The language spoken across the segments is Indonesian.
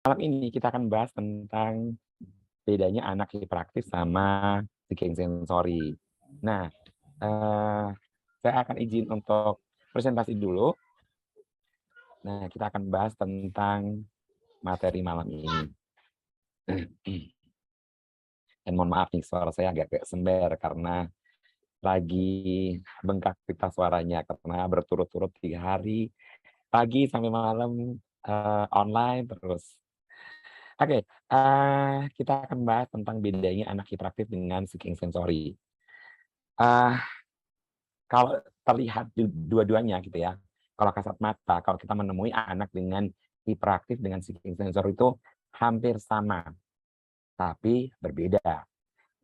Malam ini kita akan bahas tentang bedanya anak hiperaktif sama seeking sensory. Nah, eee, saya akan izin untuk presentasi dulu. Nah, kita akan bahas tentang materi malam ini. Dan mohon maaf nih suara saya agak sember karena lagi bengkak pita suaranya karena berturut-turut 3 hari, pagi sampai malam, online terus. Oke, kita akan bahas tentang bedanya anak hiperaktif dengan seeking sensory. Ah, kalau terlihat dua-duanya gitu ya, kalau kasat mata, kalau kita menemui anak dengan hiperaktif dengan seeking sensor itu hampir sama, tapi berbeda.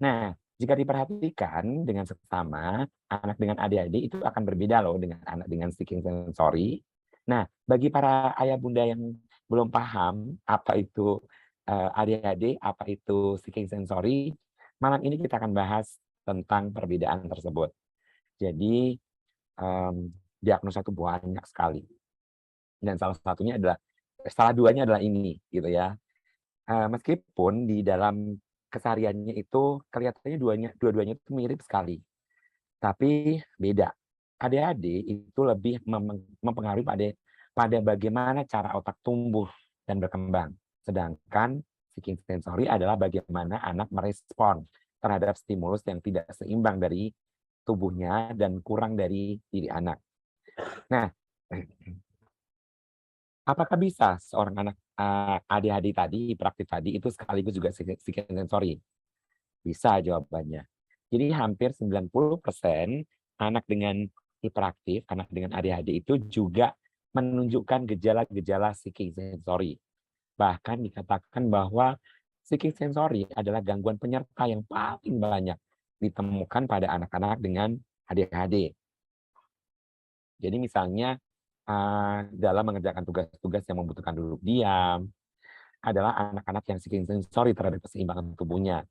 Nah, jika diperhatikan dengan seksama, anak dengan ADHD itu akan berbeda loh dengan anak dengan seeking sensory. Nah, bagi para ayah bunda yang belum paham apa itu ADHD, apa itu seeking sensory, malam ini kita akan bahas tentang perbedaan tersebut. Jadi, diagnosa itu banyak sekali dan salah duanya adalah ini gitu ya. Meskipun di dalam kesehariannya itu kelihatannya dua-duanya itu mirip sekali, tapi beda. ADHD itu lebih mempengaruhi pada bagaimana cara otak tumbuh dan berkembang. Sedangkan seeking sensory adalah bagaimana anak merespon terhadap stimulus yang tidak seimbang dari tubuhnya dan kurang dari diri anak. Nah, apakah bisa seorang anak, ADHD tadi, hiperaktif tadi, itu sekaligus juga psikiater sensori? Bisa jawabannya. Jadi hampir 90% anak dengan hiperaktif, anak dengan ADHD itu juga menunjukkan gejala-gejala seeking sensory. Bahkan dikatakan bahwa seeking sensory adalah gangguan penyerta yang paling banyak ditemukan pada anak-anak dengan ADHD. Jadi misalnya, dalam mengerjakan tugas-tugas yang membutuhkan duduk diam, adalah anak-anak yang seeking sensory terhadap keseimbangan tubuhnya.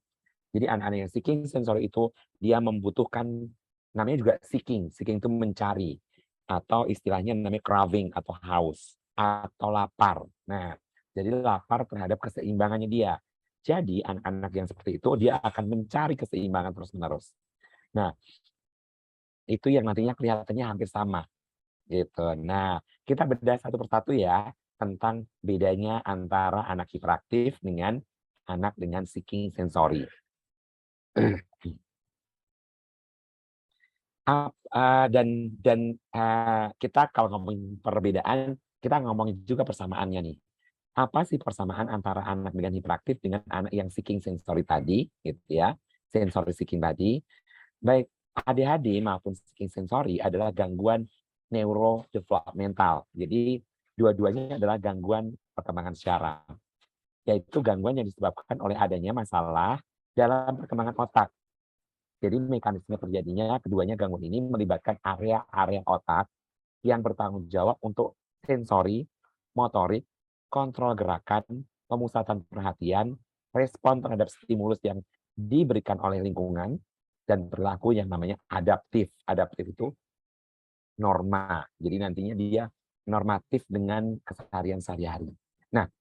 Jadi anak-anak yang seeking sensory itu dia membutuhkan, namanya juga seeking, seeking itu mencari, atau istilahnya namanya craving atau haus, atau lapar. Nah, jadi lapar terhadap keseimbangannya dia. Jadi anak-anak yang seperti itu dia akan mencari keseimbangan terus-menerus. Nah, itu yang nantinya kelihatannya hampir sama. Gitu. Nah, kita bedah satu persatu ya, tentang bedanya antara anak hiperaktif dengan anak dengan seeking sensory. Kita kalau ngomongin perbedaan, kita ngomongin juga persamaannya nih. Apa sih persamaan antara anak dengan hiperaktif dengan anak yang seeking sensory tadi, gitu ya, sensory seeking tadi. Baik ADHD maupun seeking sensory adalah gangguan neurodevelopmental. Jadi dua-duanya adalah gangguan perkembangan syaraf, yaitu gangguan yang disebabkan oleh adanya masalah dalam perkembangan otak. Jadi mekanisme terjadinya keduanya gangguan ini melibatkan area-area otak yang bertanggung jawab untuk sensori, motorik, kontrol gerakan, pemusatan perhatian, respon terhadap stimulus yang diberikan oleh lingkungan, dan perilaku yang namanya adaptif. Adaptif itu norma. Jadi nantinya dia normatif dengan keseharian sehari-hari. Nah,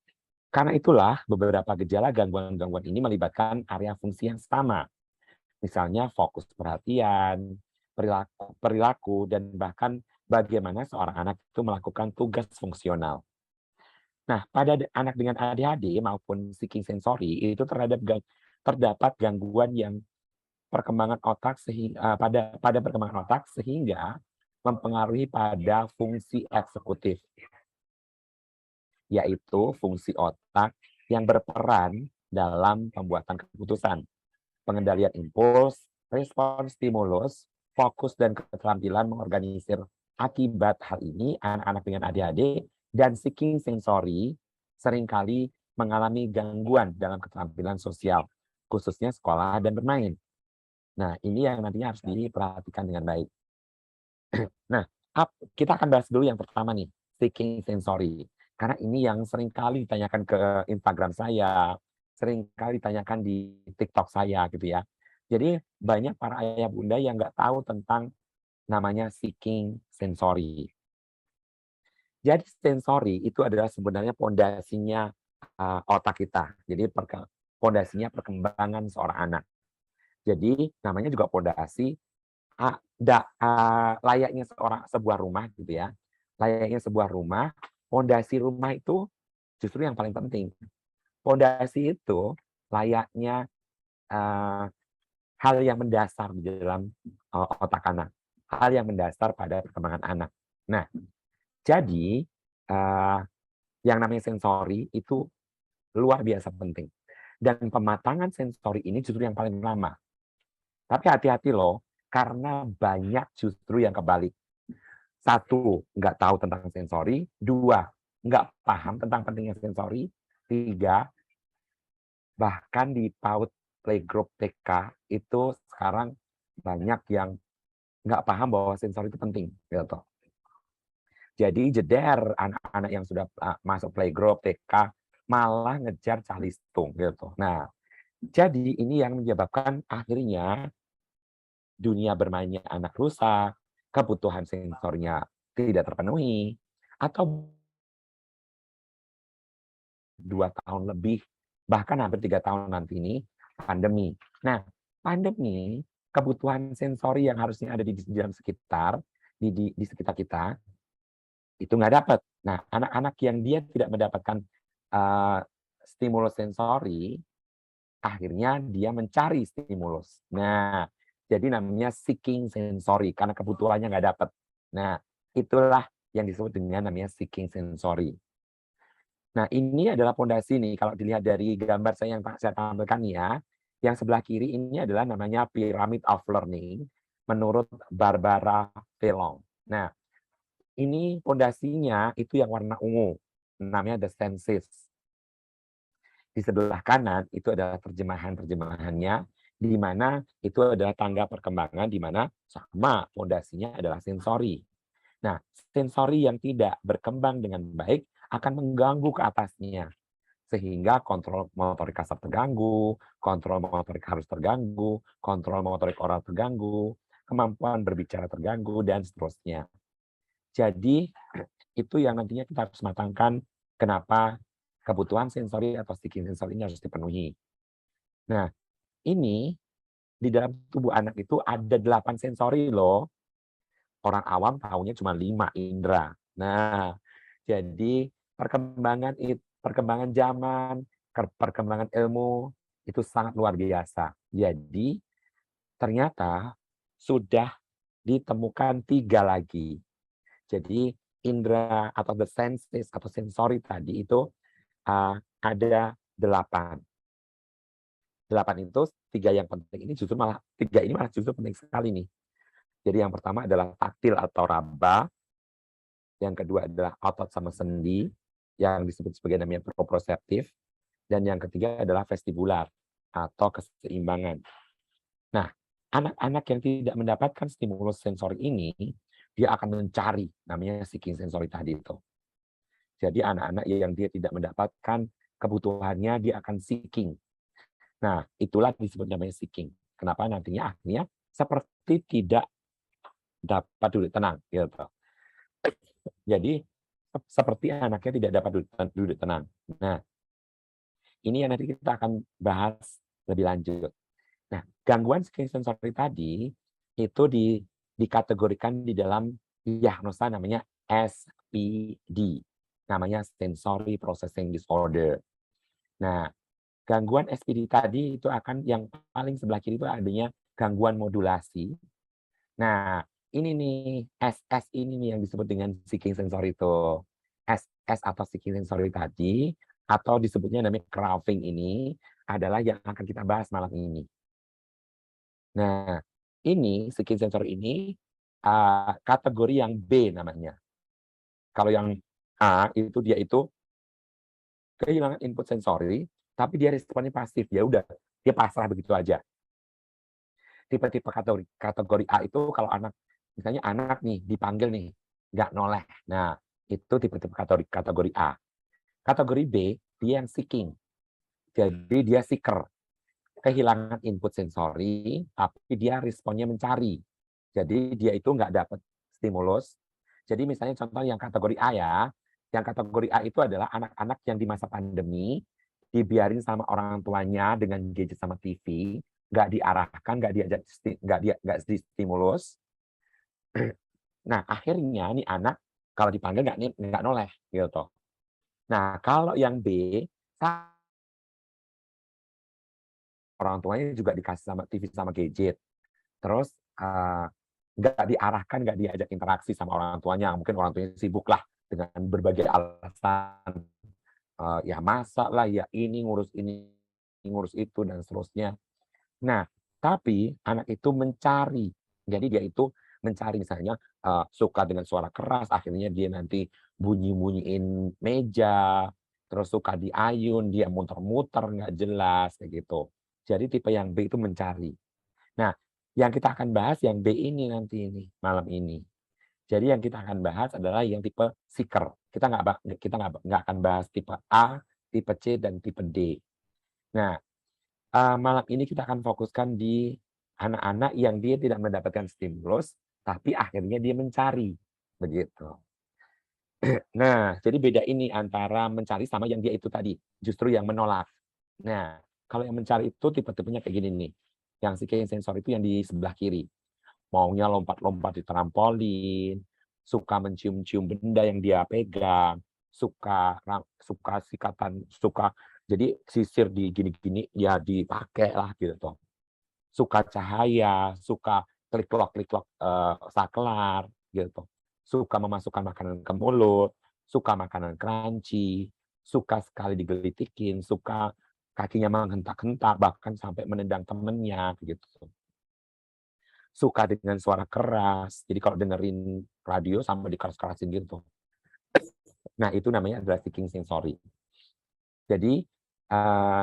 karena itulah beberapa gejala gangguan-gangguan ini melibatkan area fungsi yang sama. Misalnya fokus perhatian, perilaku dan bahkan bagaimana seorang anak itu melakukan tugas fungsional. Nah, pada anak dengan ADHD maupun seeking sensory itu terdapat gangguan yang perkembangan otak pada perkembangan otak sehingga mempengaruhi pada fungsi eksekutif, yaitu fungsi otak yang berperan dalam pembuatan keputusan, pengendalian impuls, respon stimulus, fokus dan keterampilan mengorganisir. Akibat hal ini, anak-anak dengan ADHD dan seeking sensory seringkali mengalami gangguan dalam keterampilan sosial, khususnya sekolah dan bermain. Nah, ini yang nantinya harus diperhatikan dengan baik. Nah, kita akan bahas dulu yang pertama nih, seeking sensory. Karena ini yang sering kali ditanyakan ke Instagram saya, sering kali ditanyakan di TikTok saya gitu ya. Jadi banyak para ayah bunda yang nggak tahu tentang namanya seeking sensory. Jadi sensory itu adalah sebenarnya pondasinya otak kita. Jadi pondasinya perkembangan seorang anak. Jadi namanya juga pondasi, layaknya sebuah rumah gitu ya. Layaknya sebuah rumah, pondasi rumah itu justru yang paling penting. Pondasi itu layaknya hal yang mendasar di dalam otak anak, hal yang mendasar pada perkembangan anak. Nah, jadi yang namanya sensori itu luar biasa penting. Dan pematangan sensori ini justru yang paling lama. Tapi hati-hati loh, karena banyak justru yang kebalik. Satu, nggak tahu tentang sensori. Dua, nggak paham tentang pentingnya sensori. Tiga, bahkan di PAUD Playgroup TK itu sekarang banyak yang nggak paham bahwa sensori itu penting. Gitu. Jadi jeder anak-anak yang sudah masuk playgroup TK malah ngejar calistung gitu. Nah, jadi ini yang menyebabkan akhirnya dunia bermainnya anak rusak, kebutuhan sensornya tidak terpenuhi, atau 2 tahun lebih, bahkan hampir 3 tahun nanti ini pandemi. Nah, pandemi, kebutuhan sensori yang harusnya ada di dalam sekitar, di sekitar kita, itu nggak dapat. Nah, anak-anak yang dia tidak mendapatkan stimulus sensori, akhirnya dia mencari stimulus. Nah, jadi namanya seeking sensori, karena kebutuhannya nggak dapat. Nah, itulah yang disebut dengan namanya seeking sensori. Nah, ini adalah pondasi nih, kalau dilihat dari gambar saya yang saya tampilkan ya, yang sebelah kiri ini adalah namanya Pyramid of Learning, menurut Barbara Vallon. Nah, ini pondasinya itu yang warna ungu, namanya the senses. Di sebelah kanan itu adalah terjemahan-terjemahannya, di mana itu adalah tangga perkembangan, di mana sama pondasinya adalah sensori. Nah, sensori yang tidak berkembang dengan baik akan mengganggu ke atasnya. Sehingga kontrol motorik kasar terganggu, kontrol motorik halus terganggu, kontrol motorik oral terganggu, kemampuan berbicara terganggu, dan seterusnya. Jadi, itu yang nantinya kita harus matangkan kenapa kebutuhan sensori atau seeking sensori ini harus dipenuhi. Nah, ini di dalam tubuh anak itu ada 8 sensori loh. Orang awam tahunya cuma 5 indera. Nah, jadi perkembangan zaman, perkembangan ilmu itu sangat luar biasa. Jadi ternyata sudah ditemukan 3 lagi. Jadi indera atau the senses atau sensori tadi itu ada 8. 8 itu 3 yang penting ini justru malah 3 ini malah justru penting sekali nih. Jadi yang pertama adalah taktil atau raba, yang kedua adalah otot sama sendi, yang disebut sebagai namanya proprioceptif, dan yang ketiga adalah vestibular atau keseimbangan. Nah, anak-anak yang tidak mendapatkan stimulus sensori ini, dia akan mencari namanya seeking sensori tadi itu. Jadi anak-anak yang dia tidak mendapatkan kebutuhannya, dia akan seeking. Nah, itulah disebut namanya seeking. Kenapa nantinya akhirnya seperti tidak dapat duduk tenang gitu. Jadi seperti anaknya tidak dapat duduk tenang. Nah, ini yang nanti kita akan bahas lebih lanjut. Nah, gangguan sensori tadi itu dikategorikan di dalam diagnosa namanya SPD, namanya Sensory Processing Disorder. Nah, gangguan SPD tadi itu akan yang paling sebelah kiri itu adanya gangguan modulasi. Nah, ini nih SS ini nih yang disebut dengan seeking sensory itu. SS atau seeking sensory tadi atau disebutnya namanya craving ini adalah yang akan kita bahas malam ini. Nah, ini seeking sensory ini kategori yang B namanya. Kalau yang A itu dia itu kehilangan input sensori, tapi dia responnya pasif. Ya udah, dia pasrah begitu aja. Tipe-tipe kategori A itu kalau misalnya anak nih dipanggil nih, nggak noleh. Nah, itu tipe-tipe kategori A. Kategori B, dia yang seeking. Jadi dia seeker. Kehilangan input sensori, tapi dia responnya mencari. Jadi dia itu nggak dapat stimulus. Jadi misalnya contoh yang kategori A ya, Yang kategori A itu adalah anak-anak yang di masa pandemi dibiarin sama orang tuanya dengan gadget sama TV, nggak diarahkan, nggak distimulus. Nah, akhirnya nih anak kalau dipanggil nggak noleh gitu. Nah, kalau yang B, orang tuanya juga dikasih sama TV sama gadget. Terus, nggak diarahkan, nggak diajak interaksi sama orang tuanya. Mungkin orang tuanya sibuk lah dengan berbagai alasan. Ya masak lah, ya ini, ngurus itu, dan seterusnya. Nah, tapi anak itu mencari. Jadi dia itu mencari misalnya, suka dengan suara keras, akhirnya dia nanti bunyi-bunyiin meja, terus suka diayun, dia muter-muter nggak jelas, kayak gitu. Jadi tipe yang B itu mencari. Nah, yang kita akan bahas yang B ini nanti ini, malam ini. Jadi yang kita akan bahas adalah yang tipe seeker. Kita nggak akan bahas tipe A, tipe C, dan tipe D. Nah, malam ini kita akan fokuskan di anak-anak yang dia tidak mendapatkan stimulus, tapi akhirnya dia mencari, begitu. Nah, jadi beda ini antara mencari sama yang dia itu tadi, justru yang menolak. Nah, kalau yang mencari itu tipe-tipenya kayak gini nih, yang seeking sensor itu yang di sebelah kiri. Maunya lompat-lompat di trampolin, suka mencium-cium benda yang dia pegang, suka sikatan, jadi sisir di gini-gini, ya dipakai lah gitu. Suka cahaya, suka klik-klok, saklar gitu. Suka memasukkan makanan ke mulut, suka makanan crunchy, suka sekali digelitikin, suka kakinya menghentak-hentak, bahkan sampai menendang temennya gitu. Suka dengan suara keras, jadi kalau dengerin radio sampai dikeras-kerasin gitu. Nah, itu namanya adalah seeking sensory. Jadi,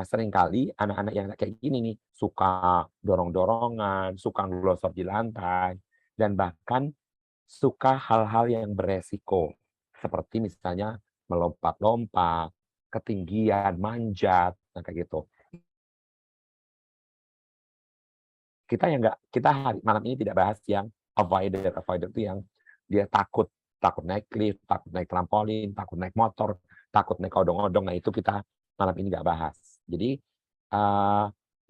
seringkali anak-anak yang kayak gini nih, suka dorong-dorongan, suka ngelosor di lantai, dan bahkan suka hal-hal yang beresiko. Seperti misalnya melompat-lompat, ketinggian, manjat, nah kayak gitu. Kita malam ini tidak bahas yang avoider. Avoider itu yang dia takut takut naik lift, takut naik trampolin, takut naik motor, takut naik odong-odong. Nah, itu kita malam ini nggak bahas. Jadi,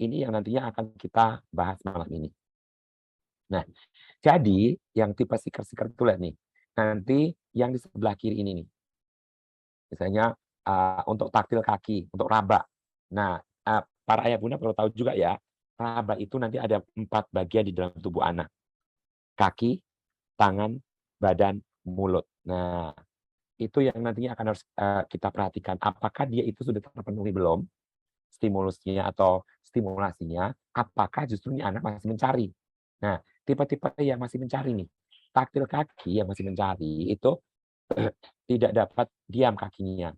ini yang nantinya akan kita bahas malam ini. Nah, jadi yang tipe seeker-seeker itu lihat nih, nanti yang di sebelah kiri ini nih, misalnya, untuk taktil kaki, untuk raba. Nah, para ayah bunda perlu tahu juga ya, raba itu nanti ada 4 bagian di dalam tubuh anak. Kaki, tangan, badan, mulut. Nah, itu yang nantinya akan harus, kita perhatikan. Apakah dia itu sudah terpenuhi belum, stimulusnya atau stimulasinya, apakah justru ini anak masih mencari. Nah, tipe-tipe yang masih mencari nih, taktil kaki yang masih mencari itu tidak dapat diam kakinya,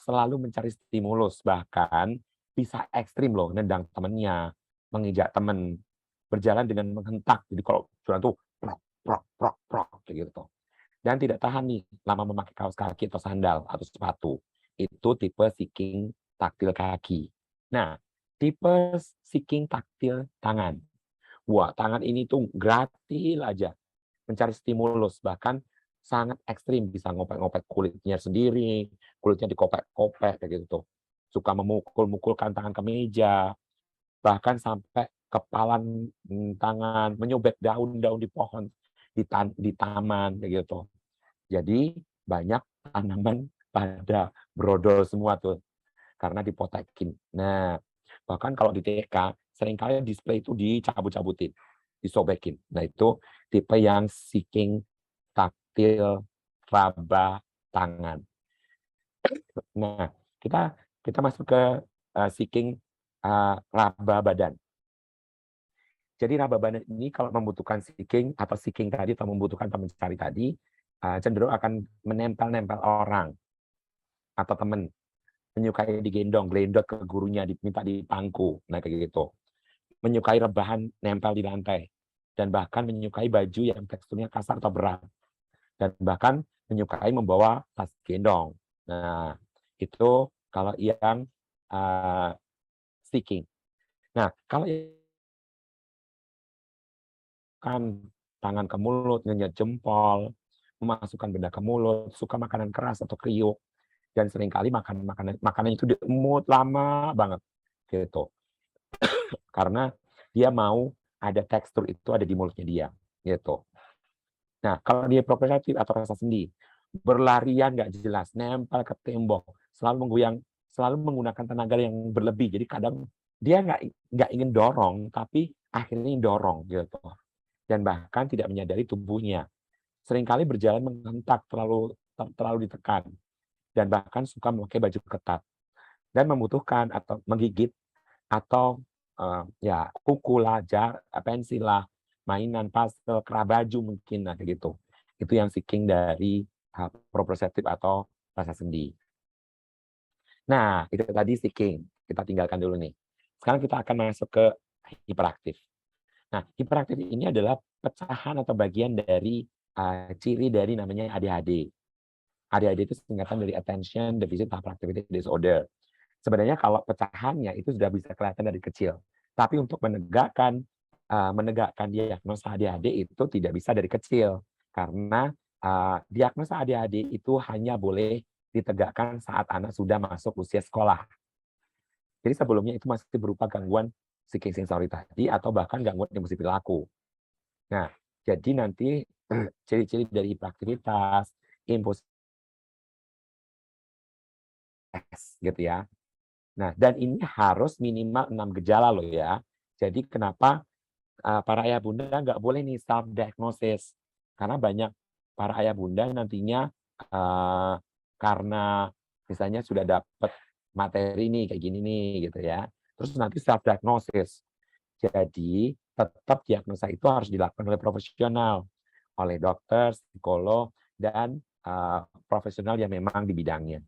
selalu mencari stimulus, bahkan bisa ekstrim loh, nendang temennya, menginjak temen, berjalan dengan menghentak. Jadi kalau jalan tuh prok, prok, prok, prok, kayak gitu. Dan tidak tahan nih lama memakai kaos kaki atau sandal atau sepatu. Itu tipe seeking taktil kaki. Nah, tipe seeking taktil tangan. Wah, tangan ini tuh gratis aja mencari stimulus, bahkan sangat ekstrim, bisa ngopek-ngopek kulitnya sendiri, kulitnya dikopek-kopek kayak gitu tuh. Suka memukul-mukulkan tangan ke meja, bahkan sampai kepalan, tangan, menyobek daun-daun di pohon, di taman kayak gitu. Jadi banyak tanaman pada brodol semua tuh karena dipotekin. Nah, bahkan kalau di TK seringkali display itu dicabut-cabutin, disobekin. Nah, itu tipe yang seeking taktil raba tangan. Nah, kita kita masuk ke, seeking, raba badan. Jadi raba badan ini kalau membutuhkan seeking atau seeking tadi atau membutuhkan atau mencari tadi, cenderung akan menempel-nempel orang atau teman, menyukai digendong, glendot ke gurunya, diminta dipangku, nah kayak gitu. Menyukai rebahan nempel di lantai, dan bahkan menyukai baju yang teksturnya kasar atau berat, dan bahkan menyukai membawa tas gendong. Nah, itu kalau yang, seeking. Nah, kalau kan tangan ke mulut, ngenyet jempol, memasukkan benda ke mulut, suka makanan keras atau kriuk, dan seringkali makan makanan itu diemut lama banget, gitu. Karena dia mau ada tekstur itu ada di mulutnya dia, gitu. Nah, kalau dia proprioceptif atau rasa sendi, berlarian nggak jelas, nempel ke tembok, selalu menggunakan tenaga yang berlebih. Jadi kadang dia nggak ingin dorong, tapi akhirnya dorong gitu. Dan bahkan tidak menyadari tubuhnya. Seringkali berjalan menghentak, terlalu ditekan, dan bahkan suka memakai baju ketat dan membutuhkan atau menggigit atau ya kuku lah, pensil lah, mainan, pastel, kerah baju mungkin, nah kayak gitu. Itu yang seeking dari proprioceptif atau rasa sendi. Nah, itu tadi seeking. Kita tinggalkan dulu nih. Sekarang kita akan masuk ke hiperaktif. Nah, hiperaktif ini adalah pecahan atau bagian dari ciri dari namanya ADHD. ADHD itu singkatan dari Attention Deficit Hyperactivity Disorder. Sebenarnya kalau pecahannya itu sudah bisa kelihatan dari kecil. Tapi untuk menegakkan diagnosa ADHD itu tidak bisa dari kecil. Karena diagnosa ADHD itu hanya boleh ditegakkan saat anak sudah masuk usia sekolah. Jadi sebelumnya itu masih berupa gangguan psikosensori tadi atau bahkan gangguan emosi perilaku. Nah, jadi nanti ciri-ciri dari hiperaktivitas, impulsivitas gitu ya. Nah, dan ini harus minimal 6 gejala loh ya. Jadi kenapa para ayah bunda nggak boleh nih self diagnosis, karena banyak para ayah bunda nantinya karena misalnya sudah dapat materi nih kayak gini nih gitu ya, terus nanti self diagnosis. Jadi tetap diagnosa itu harus dilakukan oleh profesional, oleh dokter, psikolog, dan profesional yang memang di bidangnya.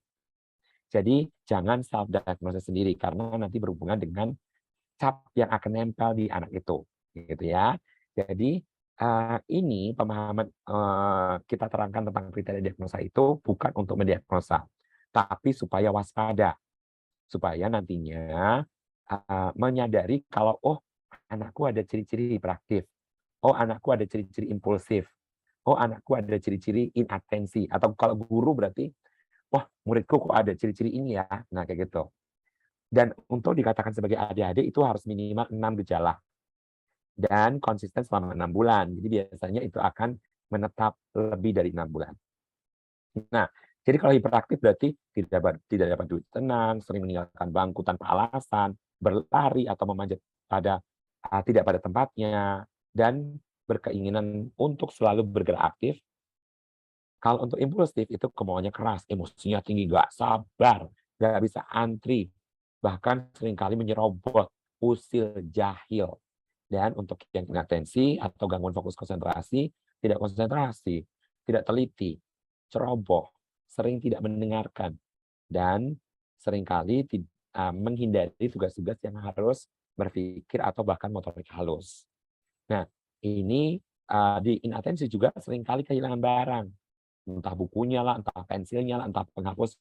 Jadi jangan self diagnosis sendiri karena nanti berhubungan dengan cap yang akan nempel di anak itu, gitu ya. Jadi ini pemahaman kita terangkan tentang kriteria diagnosa itu bukan untuk mendiagnosa, tapi supaya waspada, supaya nantinya menyadari kalau oh anakku ada ciri-ciri hiperaktif, oh anakku ada ciri-ciri impulsif, oh anakku ada ciri-ciri inatensi, atau kalau guru berarti wah muridku kok ada ciri-ciri ini ya, nah kayak gitu. Dan untuk dikatakan sebagai ADHD itu harus minimal 6 gejala dan konsisten selama 6 bulan. Jadi biasanya itu akan menetap lebih dari 6 bulan. Nah, jadi kalau hiperaktif berarti tidak dapat duduk tenang, sering meninggalkan bangku tanpa alasan, berlari atau memanjat tidak pada tempatnya, dan berkeinginan untuk selalu bergerak aktif. Kalau untuk impulsif itu kemauannya keras, emosinya tinggi, nggak sabar, nggak bisa antri, bahkan seringkali menyerobot, usil, jahil. Dan untuk yang inatensi atau gangguan fokus konsentrasi, tidak konsentrasi, tidak teliti, ceroboh, sering tidak mendengarkan, dan seringkali menghindari tugas-tugas yang harus berpikir atau bahkan motorik halus. Nah, ini di inatensi juga seringkali kehilangan barang, entah bukunya lah, entah pensilnya lah, entah penghapus.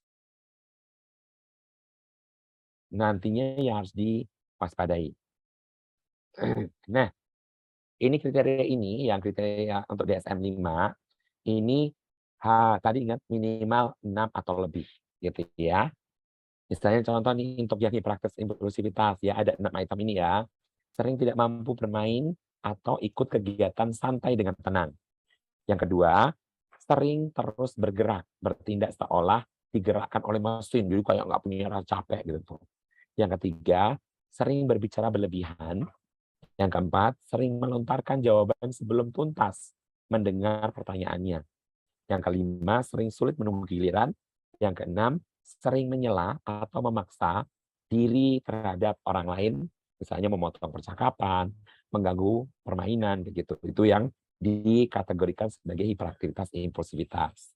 Nantinya yang harus diwaspadai. Nah, ini kriteria ini, yang kriteria untuk DSM-5, ini tadi ingat minimal 6 atau lebih, gitu ya. Misalnya contoh nih untuk yang hiperaktif impulsivitas ya, ada 6 item ini ya. Sering tidak mampu bermain atau ikut kegiatan santai dengan tenang. Yang kedua, sering terus bergerak, bertindak seolah digerakkan oleh mesin, jadi kayak nggak punya rasa capek gitu. Yang ketiga, sering berbicara berlebihan. Yang keempat, sering melontarkan jawaban sebelum tuntas mendengar pertanyaannya. Yang kelima, sering sulit menunggu giliran. Yang keenam, sering menyela atau memaksa diri terhadap orang lain, misalnya memotong percakapan, mengganggu permainan, begitu. Itu yang dikategorikan sebagai hiperaktivitas impulsivitas.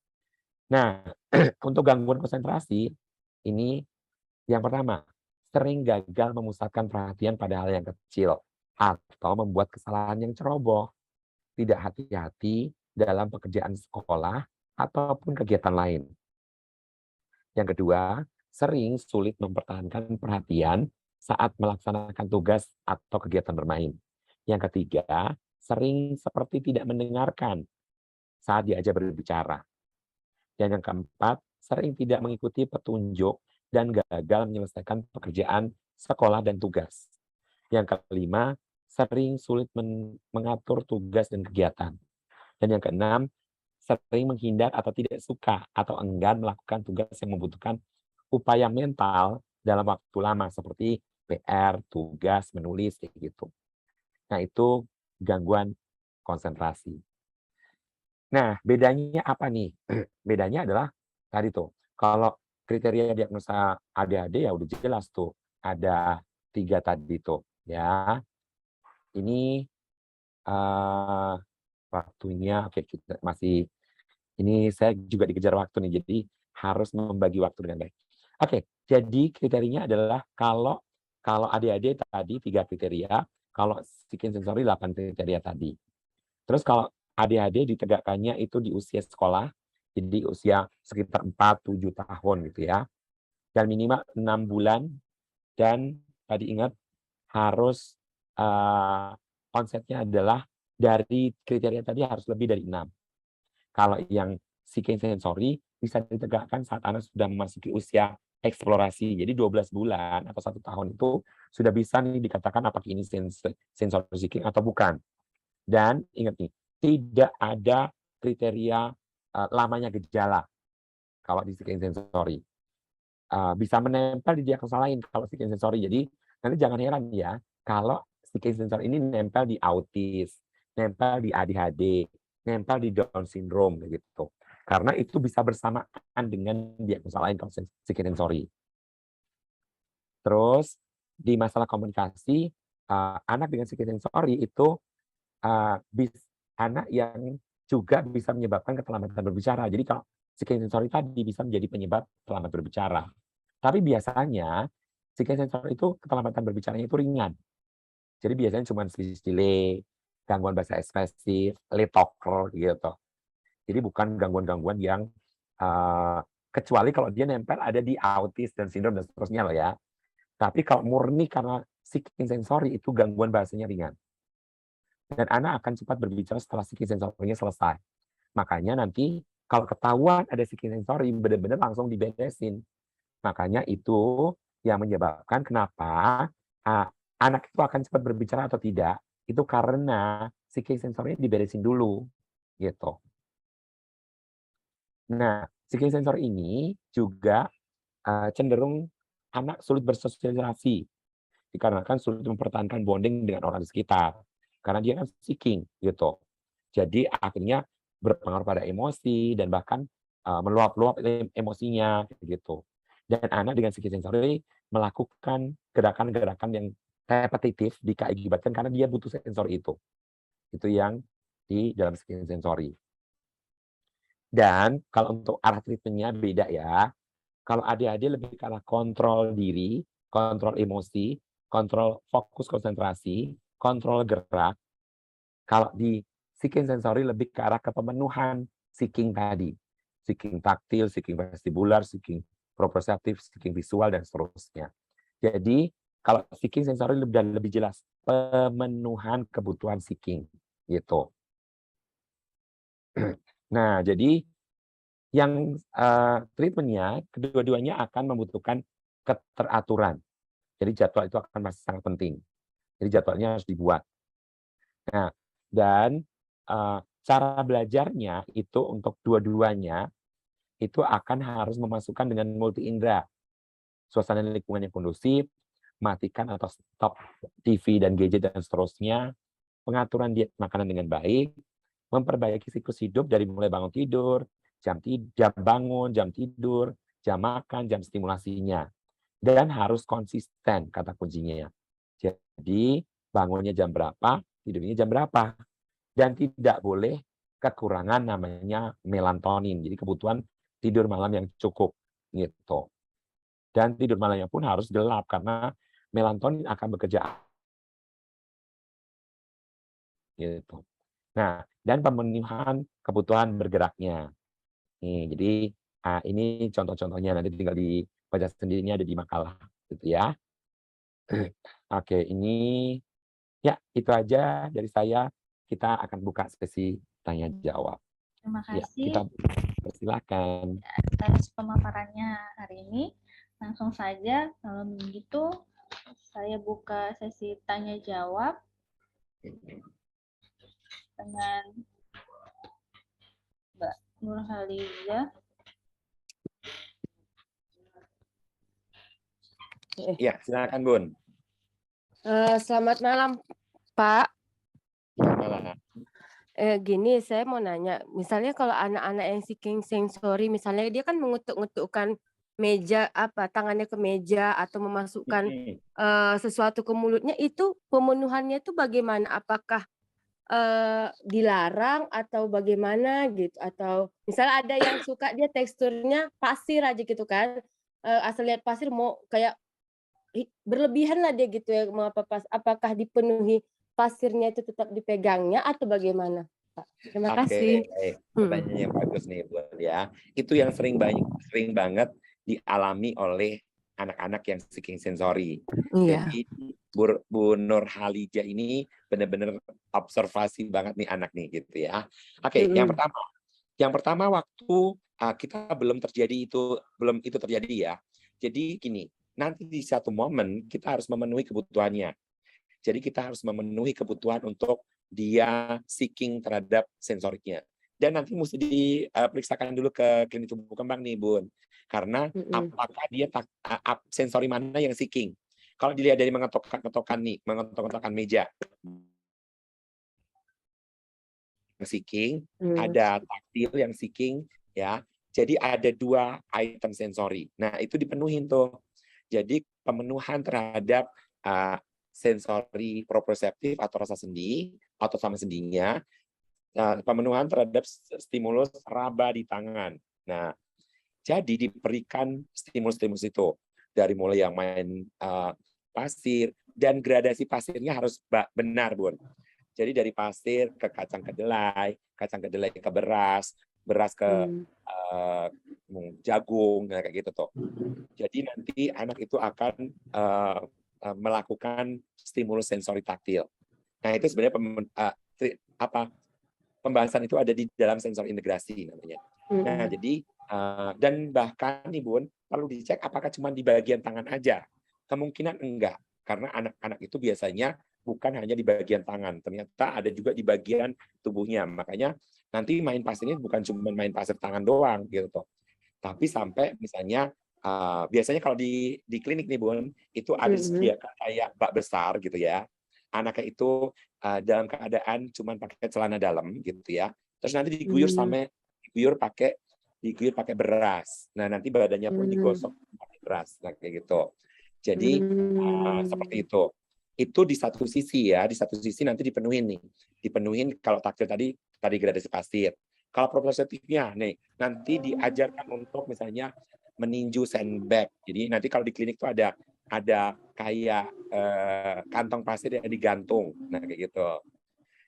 Nah, untuk gangguan konsentrasi, ini yang pertama, sering gagal memusatkan perhatian pada hal yang kecil atau membuat kesalahan yang ceroboh, tidak hati-hati dalam pekerjaan sekolah ataupun kegiatan lain. Yang kedua, sering sulit mempertahankan perhatian saat melaksanakan tugas atau kegiatan bermain. Yang ketiga, sering seperti tidak mendengarkan saat diajak berbicara. Dan yang keempat, sering tidak mengikuti petunjuk dan gagal menyelesaikan pekerjaan sekolah dan tugas. Yang kelima, sering sulit mengatur tugas dan kegiatan. Dan yang keenam, sering menghindar atau tidak suka atau enggan melakukan tugas yang membutuhkan upaya mental dalam waktu lama seperti PR, tugas, menulis, kayak gitu. Nah, itu gangguan konsentrasi. Nah, bedanya apa nih? Bedanya adalah tadi tuh, kalau kriteria diagnosa ADHD ya udah jelas tuh, ada 3 tadi tuh, ya. Ini, eee, waktunya oke kita masih ini saya juga dikejar waktu nih, jadi harus membagi waktu dengan baik. Oke, jadi kriterianya adalah kalau kalau ADHD tadi 3 kriteria, kalau psikian sensori 8 kriteria tadi. Terus kalau ADHD ditegakkannya itu di usia sekolah, jadi usia sekitar 4, 7 tahun gitu ya, dan minimal 6 bulan dan tadi ingat harus, konsepnya adalah dari kriteria tadi harus lebih dari 6. Kalau yang psikosensori bisa ditegakkan saat anak sudah memasuki usia eksplorasi. Jadi 12 bulan atau 1 tahun itu sudah bisa nih dikatakan apakah ini sensor seeking atau bukan. Dan ingat nih, tidak ada kriteria, lamanya gejala kalau di psikosensori. Bisa menempel di diagnosa lain kalau psikosensori. Jadi nanti jangan heran ya, kalau psikosensori ini nempel di autis, nempel di ADHD, nempel di Down syndrome gitu. Karena itu bisa bersamaan dengan diagnosa lain kalau psikosensori. Terus di masalah komunikasi, anak dengan psikosensori itu, eee, bis anak yang juga bisa menyebabkan keterlambatan berbicara. Jadi kalau psikosensori tadi bisa menjadi penyebab terlambat berbicara. Tapi biasanya psikosensor itu keterlambatan berbicaranya itu ringan. Jadi biasanya cuma speech delay, gangguan bahasa ekspresif, late talker gitu. Jadi bukan gangguan-gangguan yang, kecuali kalau dia nempel ada di autis dan sindrom dan seterusnya loh ya. Tapi kalau murni karena psikosensori itu gangguan bahasanya ringan. Dan anak akan cepat berbicara setelah psikosensorinya selesai. Makanya nanti kalau ketahuan ada psikosensori benar-benar langsung diberesin. Makanya itu yang menyebabkan kenapa, anak itu akan cepat berbicara atau tidak, itu karena psikosensorinya diberesin dulu, gitu. Nah, psikosensor ini juga, cenderung anak sulit bersosialisasi, dikarenakan sulit mempertahankan bonding dengan orang di sekitar, karena dia kan seeking, gitu. Jadi akhirnya berpengaruh pada emosi dan bahkan, meluap-luap emosinya, gitu. Dan anak dengan psikosensori melakukan gerakan-gerakan yang repetitif diakibatkan karena dia butuh sensor itu. Itu yang di dalam psikosensori. Dan kalau untuk arah treatment-nya beda ya. Kalau ADHD lebih ke arah kontrol diri, kontrol emosi, kontrol fokus konsentrasi, kontrol gerak. Kalau di psikosensori lebih ke arah ke pemenuhan seeking tadi. Seeking taktil, seeking vestibular, seeking proprioceptif, seeking visual, dan seterusnya. Jadi, kalau seeking sensori lebih jelas pemenuhan kebutuhan seeking, gitu. Nah, jadi yang, treatment-nya, kedua-duanya akan membutuhkan keteraturan. Jadi jadwal itu akan masih sangat penting. Jadi jadwalnya harus dibuat. Nah, dan, cara belajarnya itu untuk dua-duanya, itu akan harus memasukkan dengan multi indera. Suasana lingkungan yang kondusif, matikan atau stop TV dan gadget dan seterusnya, pengaturan diet makanan dengan baik, memperbaiki siklus hidup dari mulai bangun tidur, jam bangun, jam tidur, jam makan, jam stimulasinya. Dan harus konsisten kata kuncinya. Jadi bangunnya jam berapa, tidurnya jam berapa. Dan tidak boleh kekurangan namanya melatonin. Jadi kebutuhan tidur malam yang cukup gitu. Dan tidur malamnya pun harus gelap karena melatonin akan bekerja gitu. Nah, dan pemenuhan kebutuhan bergeraknya. Nih, jadi ini contoh-contohnya nanti tinggal dibaca sendiri, ini ada di makalah gitu ya. Oke, ini ya itu aja dari saya. Kita akan buka sesi tanya jawab. Terima Ya, kasih kita persilakan. atas pemaparannya hari ini. Langsung saja, kalau begitu saya buka sesi tanya jawab dengan Mbak Nurhaliza. Ya, silakan Bun. Selamat malam, Pak. Selamat malam. Gini, saya mau nanya, misalnya kalau anak-anak yang seeking sensory, misalnya dia kan mengetuk-ngetukkan meja, tangannya ke meja atau memasukkan sesuatu ke mulutnya, itu pemenuhannya itu bagaimana? Apakah dilarang atau bagaimana gitu? Atau misalnya ada yang suka dia teksturnya pasir aja gitu kan, asal lihat pasir mau kayak berlebihan lah dia gitu ya, mau apakah dipenuhi pasirnya itu tetap dipegangnya atau bagaimana, Pak? Terima kasih. Baik. Pertanyaan yang bagus nih, Bun ya. Itu yang sering banget dialami oleh anak-anak yang seeking sensory. Iya. Jadi Bu Nurhaliza ini benar-benar observasi banget nih anak nih gitu ya. Oke, yang pertama waktu kita belum itu terjadi ya. Jadi gini, nanti di satu momen kita harus memenuhi kebutuhannya. Jadi kita harus memenuhi kebutuhan untuk dia seeking terhadap sensoriknya. Dan nanti mesti diperiksakan dulu ke klinik tumbuh kembang nih, Bun. Karena apakah dia sensori mana yang seeking. Kalau dilihat dari mengetok-ngetokan meja, yang seeking, ada taktil yang seeking, ya. Jadi ada 2 item sensori. Nah, itu dipenuhin tuh. Jadi pemenuhan terhadap sensori proprioseptif atau rasa sendi atau sama sendinya, pemenuhan terhadap stimulus raba di tangan. Nah, jadi diberikan stimulus-stimulus itu dari mulai yang main pasir, dan gradasi pasirnya harus benar, Bun. Jadi dari pasir ke kacang kedelai ke beras, beras ke jagung, nah kayak gitu tuh. Jadi nanti anak itu akan melakukan stimulus sensori taktil. Nah itu sebenarnya pembahasan itu ada di dalam sensor integrasi namanya. Nah jadi dan bahkan nih Bun, perlu dicek apakah cuma di bagian tangan aja. Kemungkinan enggak, karena anak-anak itu biasanya bukan hanya di bagian tangan, ternyata ada juga di bagian tubuhnya. Makanya nanti main pasirnya bukan cuma main pasir tangan doang gitu. Tapi sampai misalnya biasanya kalau di klinik nih Bun, itu ada disediakan kayak bak besar gitu ya. Anaknya itu dalam keadaan cuma pakai celana dalam gitu ya. Terus nanti diguyur pakai beras. Nah, nanti badannya pun digosok pakai beras, nah kayak gitu. Jadi seperti itu. Itu di satu sisi ya, di satu sisi nanti dipenuhin nih. Dipenuhin kalau taktil tadi gradasi pasir. Kalau proprioseptifnya nih, nanti diajarkan untuk misalnya meninju sandbag. Jadi nanti kalau di klinik itu ada kayak kantong pasir yang digantung, nah kayak gitu.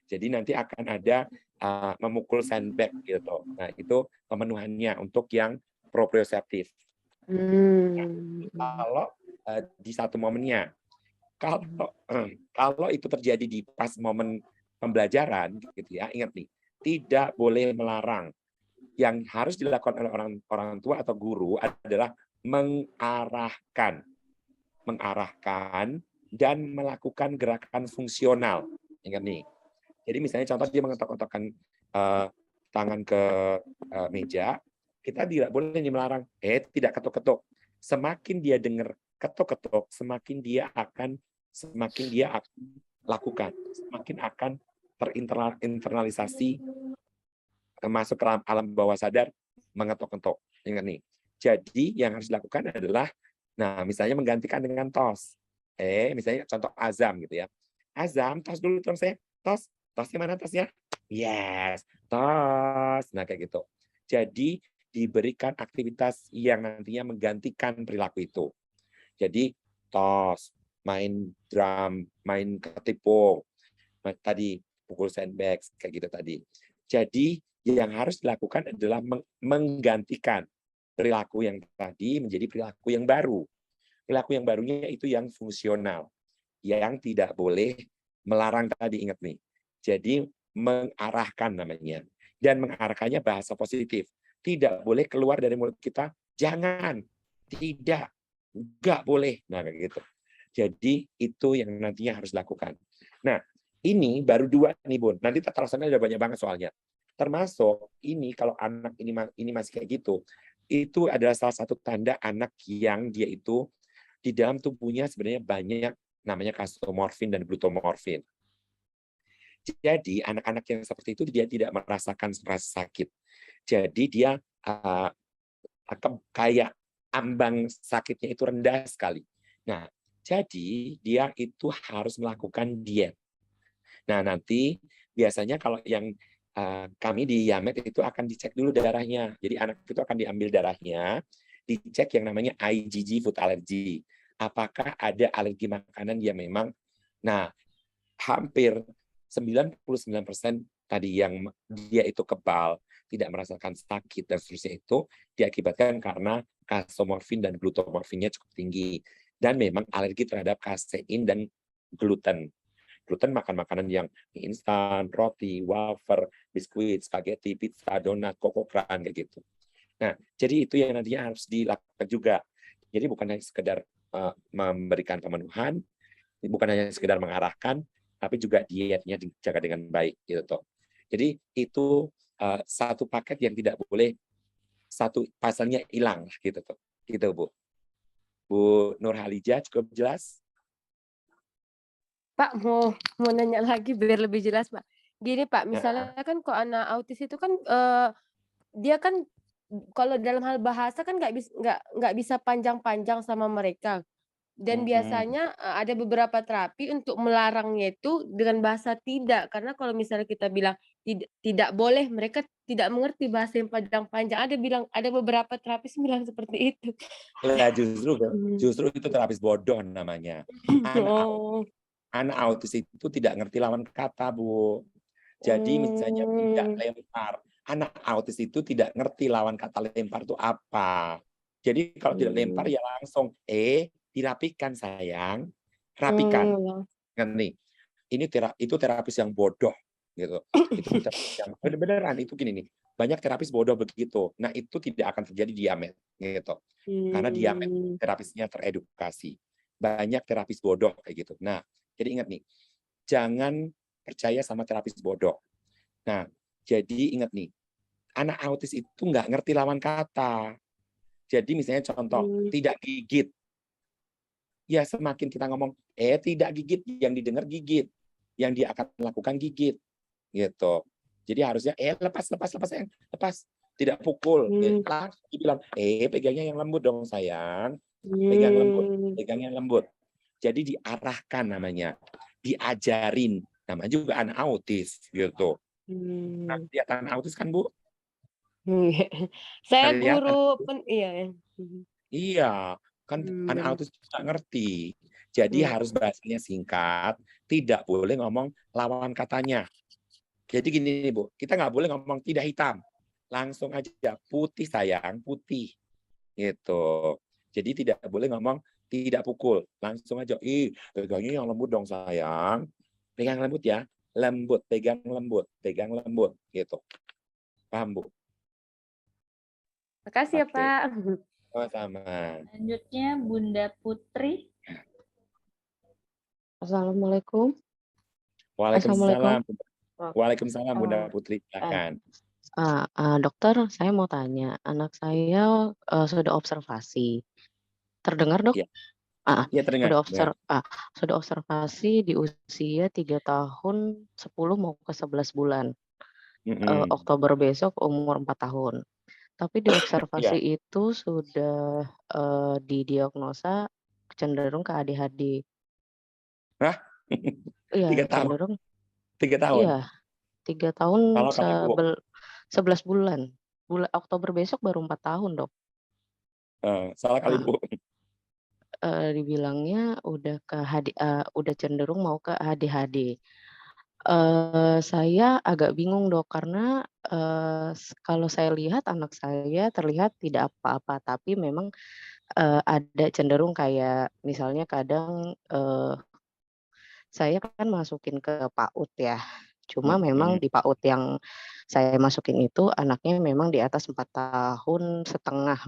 Jadi nanti akan ada memukul sandbag gitu. Nah itu pemenuhannya untuk yang proprioseptif. Kalau di satu momennya, kalau itu terjadi di pas momen pembelajaran gitu ya, ingat nih, tidak boleh melarang. Yang harus dilakukan oleh orang tua atau guru adalah mengarahkan dan melakukan gerakan fungsional. Ingat nih. Jadi misalnya contoh dia mengetok-ketokkan tangan ke meja, kita tidak boleh melarang, tidak ketuk-ketuk. Semakin dia dengar ketuk-ketuk, semakin dia akan lakukan, semakin akan terinternalisasi masuk ke alam bawah sadar, mengetok-ketok. Ingat nih. Jadi yang harus dilakukan adalah, nah misalnya menggantikan dengan tos. Misalnya contoh azam gitu ya. Azam, tos dulu dong saya. Tos. Tosnya mana tosnya? Yes, tos. Nah kayak gitu. Jadi diberikan aktivitas yang nantinya menggantikan perilaku itu. Jadi tos, main drum, main ketipung, tadi pukul sandbags kayak gitu tadi. Jadi yang harus dilakukan adalah menggantikan perilaku yang tadi menjadi perilaku yang baru. Perilaku yang barunya itu yang fungsional, yang tidak boleh melarang tadi, ingat nih. Jadi mengarahkan namanya. dan mengarahkannya bahasa positif. Tidak boleh keluar dari mulut kita, jangan, tidak, nggak boleh. Nah, kayak gitu. Jadi itu yang nantinya harus dilakukan. Nah, ini baru 2 nih, Bun. Nanti tata laksananya ada banyak banget soalnya. Termasuk ini kalau anak ini masih kayak gitu, itu adalah salah satu tanda anak yang dia itu di dalam tubuhnya sebenarnya banyak namanya kasomorfin dan glutamorfin. Jadi anak-anak yang seperti itu dia tidak merasakan rasa sakit. Jadi dia kayak ambang sakitnya itu rendah sekali. Nah, jadi dia itu harus melakukan diet. Nah, nanti biasanya kalau yang kami di Yamed itu akan dicek dulu darahnya. Jadi anak itu akan diambil darahnya, dicek yang namanya IgG, food allergy. Apakah ada alergi makanan yang memang, nah hampir 99% tadi yang dia itu kebal, tidak merasakan sakit dan seterusnya itu diakibatkan karena kasomorfin dan glutamorfinnya cukup tinggi. Dan memang alergi terhadap kasein dan gluten. Gluten makan makanan yang mie instan, roti, wafer, biskuit, spaghetti, pizza, donat, kokokran, kayak gitu. Nah, jadi itu yang nantinya harus dilakukan juga. Jadi bukan hanya sekedar memberikan pemenuhan, bukan hanya sekedar mengarahkan, tapi juga dietnya dijaga dengan baik gitu toh. Jadi itu satu paket yang tidak boleh satu pasalnya hilang gitu toh. Gitu Bu. Bu Nurhalijah cukup jelas? Pak mau nanya lagi biar lebih jelas, Pak. Gini Pak, misalnya kan kok anak autis itu kan dia kan kalau dalam hal bahasa kan nggak bisa panjang-panjang sama mereka. Dan biasanya ada beberapa terapi untuk melarangnya itu dengan bahasa tidak. Karena kalau misalnya kita bilang tidak boleh, mereka tidak mengerti bahasa yang panjang-panjang. Ada beberapa terapis bilang seperti itu. Lah justru itu terapis bodoh namanya. Anak autis itu tidak ngerti lawan kata, Bu. Jadi misalnya tidak lempar. Anak autis itu tidak ngerti lawan kata lempar itu apa. Jadi kalau tidak lempar ya langsung dirapikan sayang, rapikan. Nih, itu terapis yang bodoh gitu. Itu terapis yang beneran itu gini nih. Banyak terapis bodoh begitu. Nah, itu tidak akan terjadi di Yamed gitu. Karena di Yamed terapisnya teredukasi. Banyak terapis bodoh kayak gitu. Nah, jadi ingat nih, jangan percaya sama terapis bodoh. Nah, jadi ingat nih, anak autis itu nggak ngerti lawan kata. Jadi misalnya contoh, tidak gigit. Ya semakin kita ngomong, tidak gigit, yang didengar gigit. Yang dia akan lakukan gigit. Gitu. Jadi harusnya, lepas sayang, lepas. Tidak pukul. Langsung dibilang, pegangnya yang lembut dong sayang. Pegang yang lembut. Jadi diarahkan namanya. Diajarin. Namanya juga anak autis. Gitu. Nah, lihat anak autis kan, Bu? Saya guru iya. Iya, kan anak autis nggak ngerti. Jadi harus bahasanya singkat, tidak boleh ngomong lawan katanya. Jadi gini nih, Bu, kita nggak boleh ngomong tidak hitam. Langsung aja putih sayang, putih. Gitu. Jadi tidak boleh ngomong tidak pukul. Langsung aja, pegangnya yang lembut dong sayang. Pegang lembut ya. Lembut, pegang lembut, gitu. Paham, Bu? Makasih ya, Pak. Sama. Selanjutnya Bunda Putri. Assalamualaikum. Waalaikumsalam. Waalaikumsalam Bunda Putri. Silakan. Dokter, saya mau tanya, anak saya sudah observasi. Terdengar, Dok? Iya, terdengar. Sudah observasi di usia 3 tahun 10 mau ke 11 bulan. Oktober besok umur 4 tahun. Tapi di observasi itu sudah didiagnosa cenderung ke ADHD. Hah? Iya, 3 tahun? cenderung. 3 tahun? Iya, 3 tahun 11 bulan. Oktober besok baru 4 tahun, Dok. Salah kali, Bu. Dibilangnya udah cenderung mau ke ADHD. Saya agak bingung, Dok, karena kalau saya lihat anak saya terlihat tidak apa-apa, tapi memang ada cenderung kayak misalnya kadang saya kan masukin ke PAUD ya. Cuma memang di PAUD yang saya masukin itu anaknya memang di atas 4,5 tahun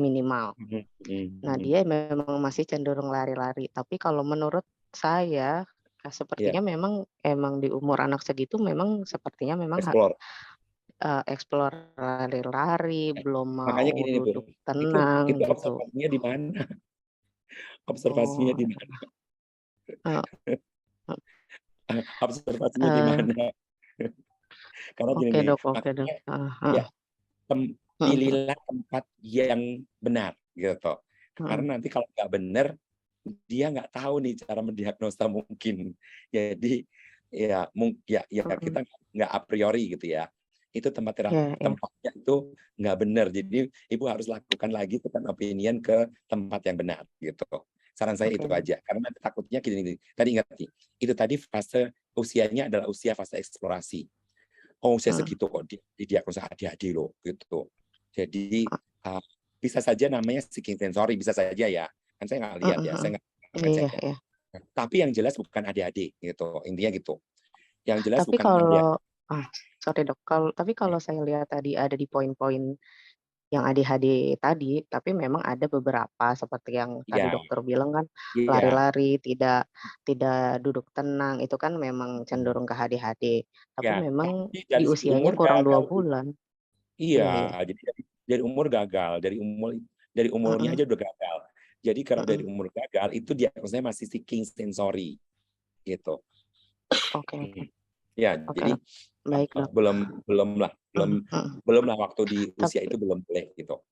minimal. Nah, dia memang masih cenderung lari-lari. Tapi kalau menurut saya sepertinya memang di umur anak segitu memang sepertinya memang explore lari-lari, belum Makanya mau gini nih, Bu, duduk tenang itu gitu. observasinya di mana? Observasinya di mana? Observasinya di mana? Karena gini Oke nih, dok, makanya ya pilihlah tempat yang benar gitu. Karena nanti kalau nggak benar, dia nggak tahu nih cara mendiagnosa mungkin. Jadi ya kita nggak a priori gitu ya. Itu tempatnya itu nggak benar. Jadi ibu harus lakukan lagi second opinion ke tempat yang benar gitu. Saran saya itu aja. Karena takutnya gini. Tadi ingat nih, itu tadi fase usianya adalah usia fase eksplorasi. Oh, usia segitu kok didiagnosa ADHD loh gitu. Jadi bisa saja namanya seeking sensory, bisa saja ya. Kan saya nggak lihat ya, saya nggak ngecek ya. Tapi yang jelas bukan ADHD gitu, intinya gitu. Yang jelas tapi bukan kalau sorry dok, tapi kalau saya lihat tadi ada di poin-poin yang ADHD tadi, tapi memang ada beberapa seperti yang tadi dokter bilang kan, lari-lari, tidak duduk tenang, itu kan memang cenderung ke ADHD. Tapi memang di usianya kurang 2 bulan. Iya, jadi dari umur gagal, dari umurnya aja udah gagal. Jadi kalau dari umur gagal itu diagnosanya masih seeking sensory gitu. Oke. Ya, jadi baik dok. belum lah waktu di usia itu belum boleh gitu.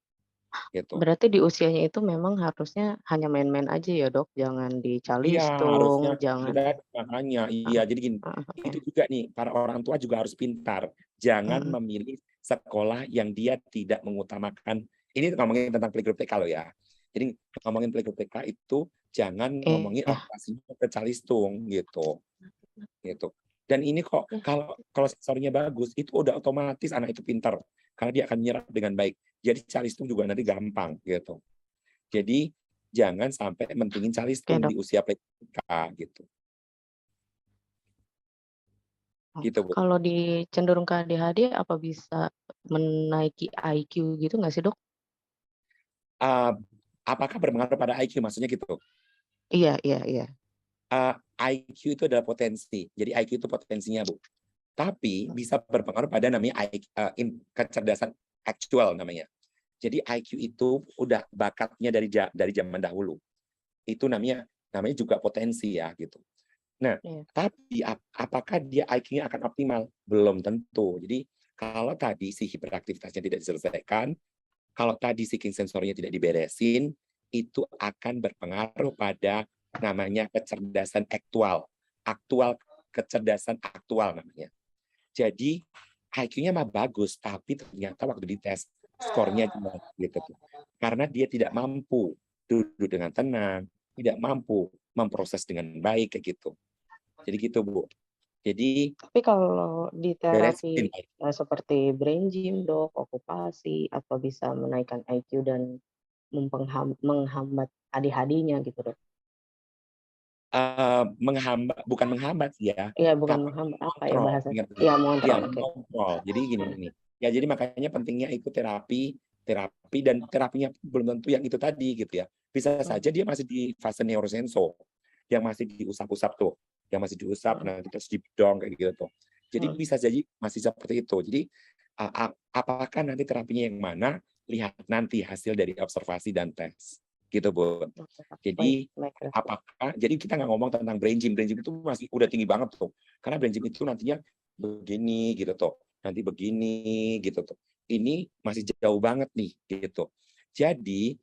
Berarti di usianya itu memang harusnya hanya main-main aja ya dok, jangan dicalistung, jangan. Makanya jadi gini, itu juga nih para orang tua juga harus pintar, jangan memilih sekolah yang dia tidak mengutamakan. Ini ngomongin tentang playgroup TK loh ya. Jadi ngomongin playgroup TK itu jangan ngomongin operasinya ke calistung gitu. Dan ini kok kalau sensornya bagus itu udah otomatis anak itu pintar karena dia akan menyerap dengan baik. Jadi calistung juga nanti gampang gitu. Jadi jangan sampai mentingin calistung di usia TK gitu. Gitu, Bu. Kalau di cenderung ke ADHD apa bisa menaiki IQ gitu nggak sih dok? Apakah berpengaruh pada IQ maksudnya gitu? Iya. IQ itu adalah potensi. Jadi IQ itu potensinya, Bu. Tapi bisa berpengaruh pada namanya kecerdasan aktual namanya. Jadi IQ itu udah bakatnya dari zaman dahulu. Itu namanya juga potensi ya gitu. Nah, tapi apakah dia IQ-nya akan optimal? Belum tentu. Jadi kalau tadi si hiperaktivitasnya tidak diselesaikan, kalau tadi seeking sensornya tidak diberesin, itu akan berpengaruh pada namanya kecerdasan aktual kecerdasan aktual namanya. Jadi IQ-nya mah bagus, tapi ternyata waktu dites skornya jelek gitu tuh. Karena dia tidak mampu duduk dengan tenang, tidak mampu memproses dengan baik kayak gitu. Jadi gitu, Bu. Jadi tapi kalau di terapi seperti brain gym, dok, okupasi, apa bisa menaikkan IQ dan menghambat ADHD-nya gitu, dok? Bukan menghambat ya. Iya, bukan menghambat, apa ya bahasanya? Iya, mengontrol. Jadi gini. Ya, jadi makanya pentingnya itu terapi dan terapinya belum tentu yang itu tadi gitu ya. Bisa saja dia masih di fase neurosenso, yang masih diusap-usap tuh, yang masih diusap nanti terus dibidong kayak gitu tuh. Jadi bisa jadi masih seperti itu. Jadi apakah nanti terapinya yang mana? Lihat nanti hasil dari observasi dan tes. Gitu, Bu. Jadi jadi kita nggak ngomong tentang brain gym itu masih udah tinggi banget tuh. Karena brain gym itu nantinya begini gitu tuh. Nanti begini gitu tuh. Ini masih jauh banget nih gitu. Jadi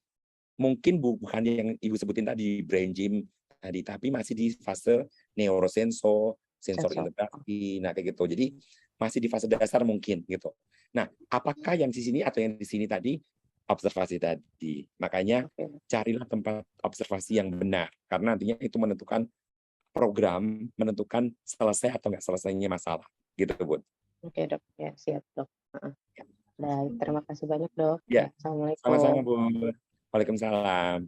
mungkin bukan yang Ibu sebutin tadi brain gym tadi, tapi masih di fase neurosenso, sensor integrasi, nah kayak gitu. Jadi masih di fase dasar mungkin gitu. Nah, apakah yang di sini atau yang di sini tadi observasi tadi. Makanya carilah tempat observasi yang benar karena nantinya itu menentukan program, menentukan selesai atau nggak selesainya masalah. Gitu, Bu. Oke, dok. Ya, siap, dok. Baik, terima kasih banyak, dok. Ya. Assalamualaikum. Sama-sama, Bu. Waalaikumsalam.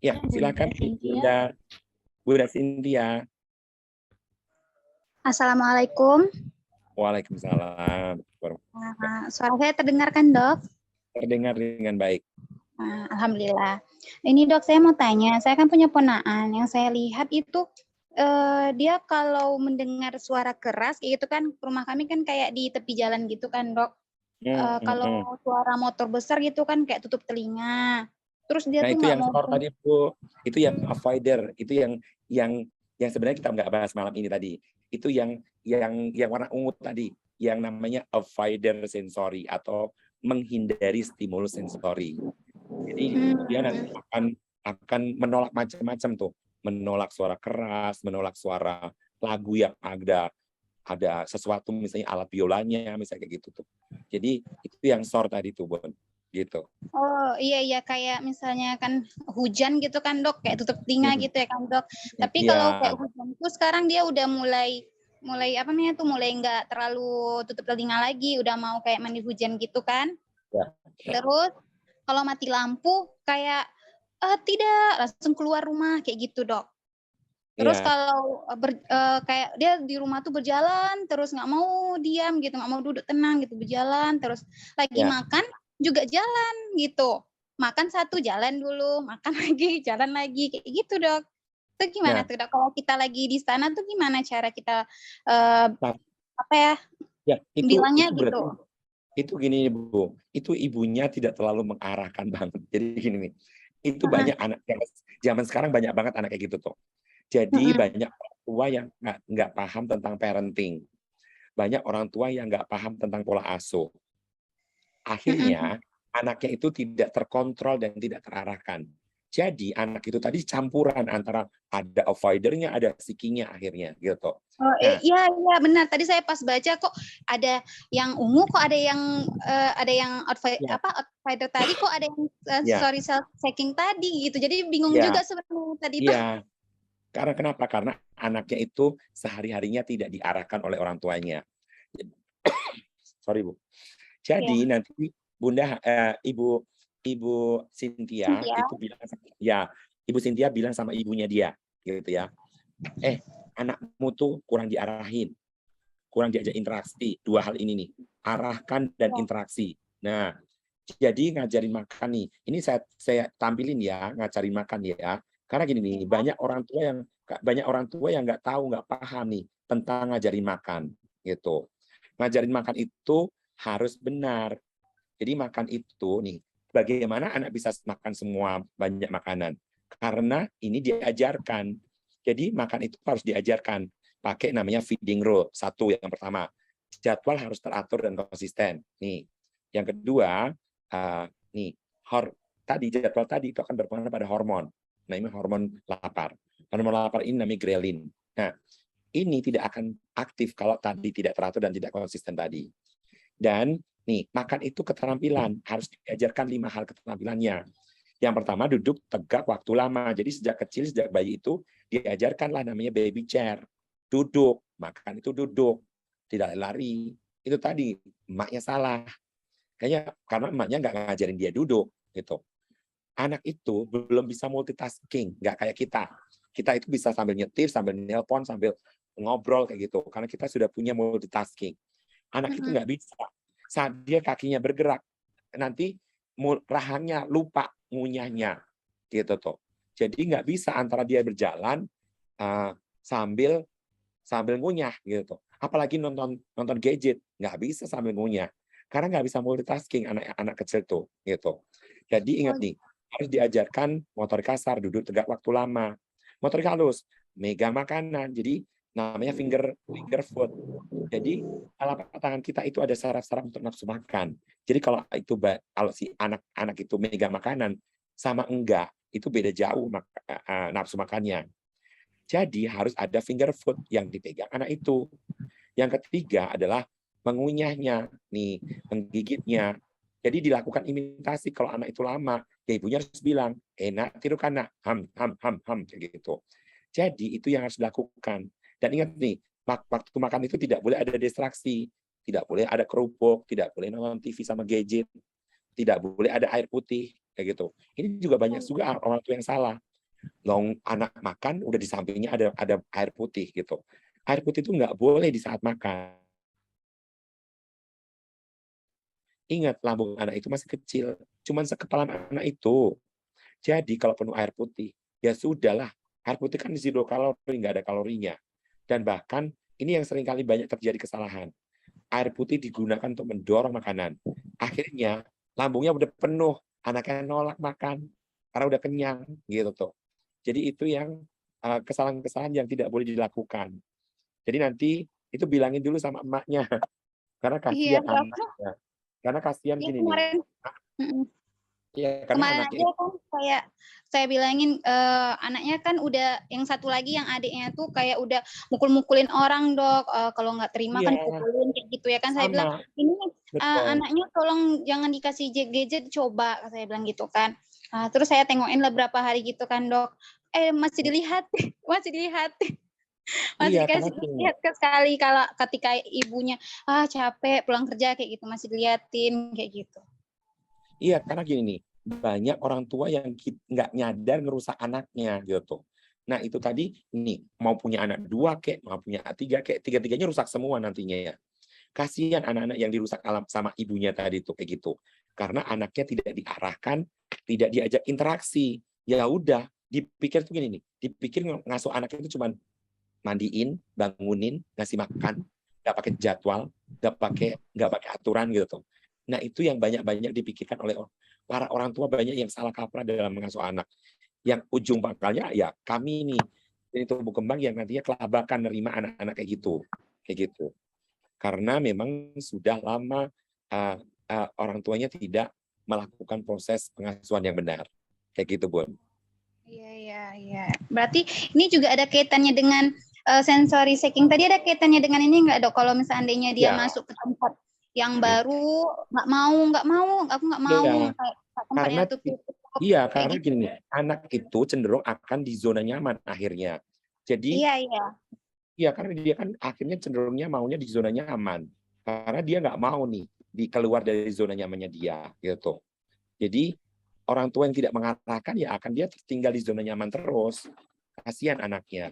Ya, silakan Bunda Cynthia. Assalamualaikum. Waalaikumsalam. Suara saya terdengarkan, Dok? Terdengar dengan baik. Alhamdulillah. Ini Dok, saya mau tanya, saya kan punya ponaan, yang saya lihat itu dia kalau mendengar suara keras, itu kan rumah kami kan kayak di tepi jalan gitu kan, Dok. Kalau suara motor besar gitu kan kayak tutup telinga. Terus dia Nah, tuh itu nggak yang mau. skor tadi, Bu. Itu yang avoider. Itu yang sebenarnya kita nggak bahas malam ini tadi. Itu yang warna ungu tadi, yang namanya avoider sensori atau menghindari stimulus sensori. Jadi dia nanti akan menolak macam-macam tuh, menolak suara keras, menolak suara lagu yang ada sesuatu misalnya alat biolanya misalnya kayak gitu tuh. Jadi itu yang SOR tadi tuh, Bon. Gitu. Oh iya kayak misalnya kan hujan gitu kan, Dok, kayak tutup telinga gitu ya kan, Dok. Tapi kalau kayak hujan itu sekarang dia udah mulai apa namanya tuh, mulai nggak terlalu tutup telinga lagi, udah mau kayak mandi hujan gitu kan. Terus kalau mati lampu kayak tidak, langsung keluar rumah kayak gitu, Dok. Terus kalau kayak dia di rumah tuh berjalan terus, nggak mau diam gitu, nggak mau duduk tenang gitu, berjalan terus. Lagi makan juga jalan gitu, makan satu jalan dulu, makan lagi jalan lagi kayak gitu, Dok. Itu gimana tuh, Dok? Kalau kita lagi di sana tuh gimana cara kita apa ya? Bilangnya itu gitu. Itu gini, Bu, itu ibunya tidak terlalu mengarahkan banget. Jadi gini nih, itu banyak anak zaman sekarang banyak banget anak kayak gitu tuh. Jadi banyak orang tua yang nggak paham tentang parenting, banyak orang tua yang nggak paham tentang pola asuh. Akhirnya anaknya itu tidak terkontrol dan tidak terarahkan. Jadi anak itu tadi campuran antara ada avoidernya, ada seeking-nya akhirnya gitu. Oh iya benar. Tadi saya pas baca kok ada yang ungu, kok ada yang outsider tadi, kok ada yang sorry self-checking tadi gitu. Jadi bingung juga sebenarnya tadi itu. Iya. Karena kenapa? Karena anaknya itu sehari-harinya tidak diarahkan oleh orang tuanya. Sorry, Bu. Jadi nanti Bunda Ibu Cynthia itu bilang, Ibu Cynthia bilang sama ibunya dia gitu ya. Anakmu tuh kurang diarahin, kurang diajak interaksi. Dua hal ini nih, arahkan dan interaksi. Nah, jadi ngajarin makan nih. Ini saya tampilin ya, ngajarin makan ya. Karena gini nih, banyak orang tua yang nggak tahu, nggak paham nih tentang ngajarin makan gitu. Ngajarin makan itu harus benar. Jadi makan itu nih, bagaimana anak bisa makan semua banyak makanan? Karena ini diajarkan. Jadi makan itu harus diajarkan. Pakai namanya feeding rule. Satu yang pertama, jadwal harus teratur dan konsisten. Nih, yang kedua, tadi jadwal tadi itu akan berpengaruh pada hormon. Nah, ini hormon lapar. Hormon lapar ini namanya grelin. Nah, ini tidak akan aktif kalau tadi tidak teratur dan tidak konsisten tadi. Dan nih, makan itu keterampilan, harus diajarkan 5 hal keterampilannya. Yang pertama, duduk tegak waktu lama. Jadi sejak kecil, sejak bayi itu diajarkanlah namanya baby chair. Duduk, makan itu duduk, tidak lari. Itu tadi emaknya salah. Kayaknya karena emaknya nggak ngajarin dia duduk gitu. Anak itu belum bisa multitasking, nggak kayak kita. Kita itu bisa sambil nyetir, sambil nelpon, sambil ngobrol kayak gitu. Karena kita sudah punya multitasking. Anak itu nggak bisa. Saat dia kakinya bergerak, nanti rahangnya lupa ngunyahnya, gitu tuh. Jadi nggak bisa antara dia berjalan sambil ngunyah, gitu. Apalagi nonton gadget, nggak bisa sambil ngunyah, karena nggak bisa multitasking anak kecil tuh, gitu. Jadi ingat nih, harus diajarkan motorik kasar, duduk tegak waktu lama, motorik halus, megang makanan, jadi namanya finger food. Jadi telapak tangan kita itu ada saraf-saraf untuk nafsu makan. Jadi kalau si anak itu megang makanan sama enggak, itu beda jauh nafsu makannya. Jadi harus ada finger food yang dipegang anak itu. Yang ketiga adalah mengunyahnya, nih, menggigitnya. Jadi dilakukan imitasi. Kalau anak itu lama, ya ibunya harus bilang, enak tiru kana, ham kayak gitu. Jadi itu yang harus dilakukan. Dan ingat nih, waktu makan itu tidak boleh ada distraksi, tidak boleh ada kerupuk, tidak boleh nonton TV sama gadget, tidak boleh ada air putih kayak gitu. Ini juga banyak juga orang tua yang salah. Anak makan udah di sampingnya ada air putih gitu. Air putih itu nggak boleh di saat makan. Ingat, lambung anak itu masih kecil, cuman sekepalan anak itu. Jadi kalau penuh air putih, ya sudahlah. Air putih kan 0 kalori, nggak ada kalorinya. Dan bahkan ini yang seringkali banyak terjadi kesalahan. Air putih digunakan untuk mendorong makanan. Akhirnya lambungnya udah penuh, anaknya nolak makan karena udah kenyang gitu tuh. Jadi itu yang kesalahan-kesalahan yang tidak boleh dilakukan. Jadi nanti itu bilangin dulu sama emaknya karena Iya, kasihan Dok. anaknya. Karena kasihan Iya, gini nih. kemarin. Mm-mm. Iya, karena Kemarin anaknya aja kan kayak saya bilangin anaknya kan udah yang satu lagi yang adiknya tuh kayak udah mukul-mukulin orang, Dok. Kalau nggak terima kan iya pukulin kayak gitu ya kan. Saya bilang sama ini betul. anaknya tolong jangan dikasih gadget, coba saya bilang gitu kan. Terus saya tengokin lah berapa hari gitu kan, Dok. Masih dilihat, masih dilihat. Masih Iya, karena dikasih gini. lihat ke sekali kalau ketika ibunya capek pulang kerja kayak gitu masih diliatin kayak gitu. Iya, karena gini nih, banyak orang tua yang nggak nyadar ngerusak anaknya gitu. Nah itu tadi nih, mau punya anak 2 kek, mau punya 3 kek, 3-tiganya rusak semua nantinya ya. Kasihan anak-anak yang dirusak alam sama ibunya tadi tuh kayak gitu. Karena anaknya tidak diarahkan, tidak diajak interaksi. Ya udah, dipikir tuh gini nih, dipikir ngasuh anaknya itu cuman mandiin, bangunin, ngasih makan, nggak pakai jadwal, nggak pakai aturan gitu tuh. Nah itu yang banyak-banyak dipikirkan oleh para orang tua, banyak yang salah kaprah dalam mengasuh anak. Yang ujung pangkalnya ya kami nih, ini tumbuh kembang yang nantinya kelabakan nerima anak-anak kayak gitu. Karena memang sudah lama orang tuanya tidak melakukan proses pengasuhan yang benar, kayak gitu, Bun. Iya. Berarti ini juga ada kaitannya dengan sensory checking. Tadi ada kaitannya dengan ini nggak, Dok? Kalau misalnya dia masuk ke tempat yang baru, nggak mau, aku nggak mau. Ya, Tempatnya tutup. karena gini, anak itu cenderung akan di zona nyaman akhirnya. Jadi, iya, karena dia kan akhirnya cenderungnya maunya di zona nyaman. Karena dia nggak mau nih keluar dari zona nyamannya dia, gitu. Jadi, orang tua yang tidak mengarahkan ya akan dia tinggal di zona nyaman terus. Kasihan anaknya,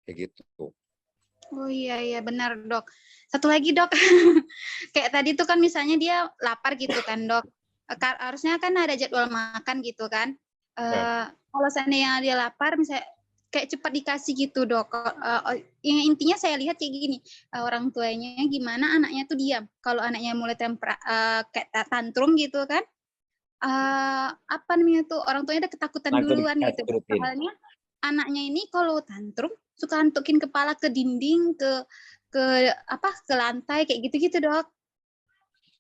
kayak gitu. Oh iya benar, Dok. Satu lagi, Dok. Kayak tadi tuh kan misalnya dia lapar gitu kan, Dok. Harusnya kan ada jadwal makan gitu kan. Kalau seandainya dia lapar misalnya kayak cepat dikasih gitu, Dok. Yang intinya saya lihat kayak gini, orang tuanya gimana anaknya tuh diam. Kalau anaknya mulai kayak tantrum gitu kan, apa namanya tuh orang tuanya udah ketakutan duluan gitu. Soalnya anaknya ini kalau tantrum suka hantukin kepala ke dinding, ke lantai kayak gitu-gitu, Dok.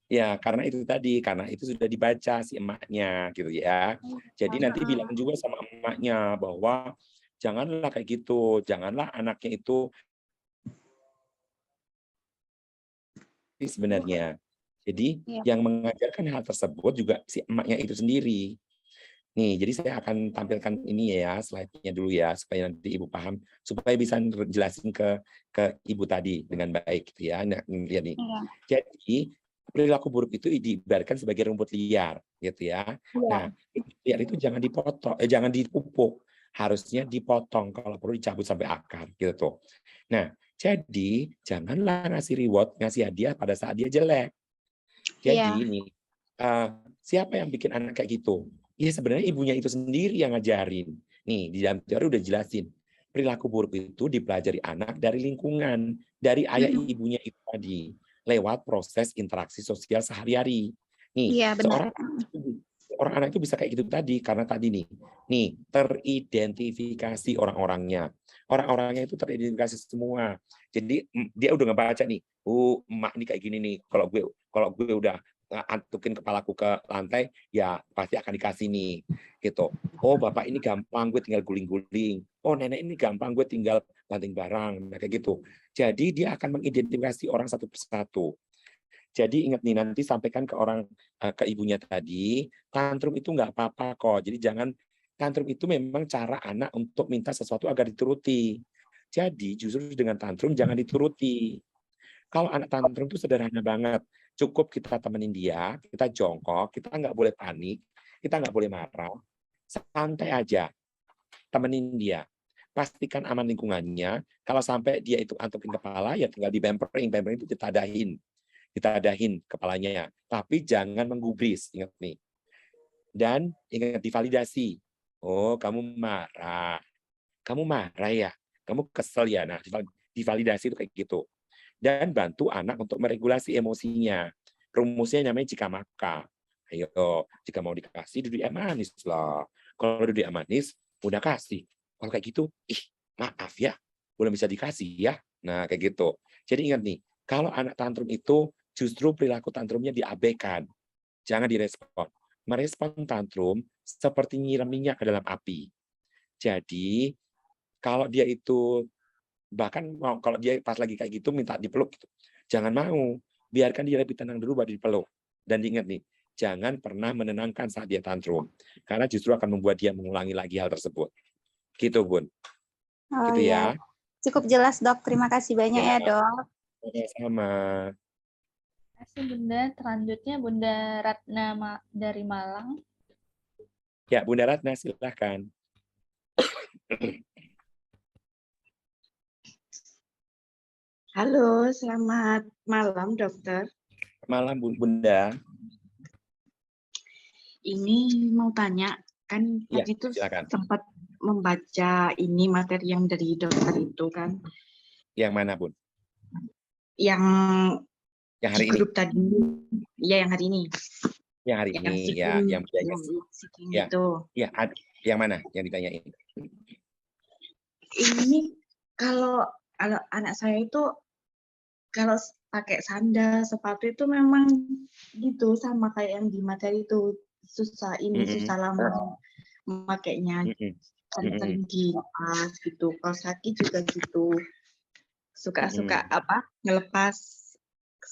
Ya, karena itu sudah dibaca si emaknya gitu ya. Jadi nanti bilang juga sama emaknya bahwa janganlah kayak gitu, janganlah anaknya itu sebenarnya. Jadi yang mengajarkan hal tersebut juga si emaknya itu sendiri. Nih, jadi saya akan tampilkan ini ya, slide-nya dulu ya, supaya nanti Ibu paham, supaya bisa jelasin ke Ibu tadi dengan baik gitu ya. Nah, lihat nih. Jadi perilaku buruk itu diibaratkan sebagai rumput liar, gitu ya. Nah, liar itu jangan dipotong, jangan dipupuk, harusnya dipotong kalau perlu dicabut sampai akar, gitu tuh. Nah, jadi janganlah ngasih reward, ngasih hadiah pada saat dia jelek. Jadi ini siapa yang bikin anak kayak gitu? Ya sebenarnya ibunya itu sendiri yang ngajarin. Nih di dalam teori udah jelasin. Perilaku buruk itu dipelajari anak dari lingkungan, dari ayah ibunya itu tadi, lewat proses interaksi sosial sehari-hari. Nih, seorang anak itu bisa kayak gitu tadi karena tadi nih teridentifikasi orang-orangnya. Orang-orangnya itu teridentifikasi semua. Jadi dia udah ngebaca nih, emak ini kayak gini nih. Kalau gue udah antukin kepalaku ke lantai, ya pasti akan dikasih nih, gitu. Oh bapak ini gampang, gue tinggal guling-guling. Oh nenek ini gampang, gue tinggal banting barang, nah, kayak gitu. Jadi dia akan mengidentifikasi orang satu persatu. Jadi ingat nih nanti sampaikan ke ibunya tadi, tantrum itu nggak apa-apa kok. Jadi jangan tantrum itu memang cara anak untuk minta sesuatu agar dituruti. Jadi justru dengan tantrum jangan dituruti. Kalau anak tantrum itu sederhana banget. Cukup kita temenin dia, kita jongkok, kita nggak boleh panik, kita nggak boleh marah. Santai aja, temenin dia. Pastikan aman lingkungannya. Kalau sampai dia itu antukin kepala, ya tinggal di pampering itu ditadahin. ditadahin kepalanya, tapi jangan menggubris, ingat nih. Dan ingat divalidasi. Oh, kamu marah ya, kamu kesel ya. Nah, divalidasi itu kayak gitu. Dan bantu anak untuk meregulasi emosinya. Rumusnya namanya jika maka. Ayo, jika mau dikasih duduk yang manis lah. Kalau duduk yang manis, udah kasih. Kalau kayak gitu, maaf ya, belum bisa dikasih ya. Nah, kayak gitu. Jadi ingat nih, kalau anak tantrum itu justru perilaku tantrumnya diabaikan. Jangan direspon. Merespon tantrum seperti nyiram minyak ke dalam api. Jadi, kalau dia itu, bahkan kalau dia pas lagi kayak gitu minta dipeluk gitu, jangan mau, biarkan dia lebih tenang dulu baru dipeluk. Dan diingat nih, jangan pernah menenangkan saat dia tantrum, karena justru akan membuat dia mengulangi lagi hal tersebut. Gitu, Bun. Oh Gitu ya, ya. cukup jelas Dok. Terima kasih banyak ya Dok. Sama. Terima kasih Bunda. Selanjutnya Bunda Ratna dari Malang. Ya, Bunda Ratna, silahkan. Halo, selamat malam dokter. Malam Bunda. Ini mau tanya, kan Ya, tadi tuh silakan. sempat membaca ini materi yang dari dokter itu kan. Yang mana, Bun? Yang hari di grup ini? Tadi. Ya, yang hari ini. Yang hari yang ini, ya, yang seeking ya, itu. Ya, yang mana yang ditanyain? Ini kalau anak saya itu kalau pakai sandal, sepatu itu memang gitu sama kayak yang di materi itu, susah susah lama memakainya, sering dilepas gitu. Kalau sakit juga gitu, suka ngelepas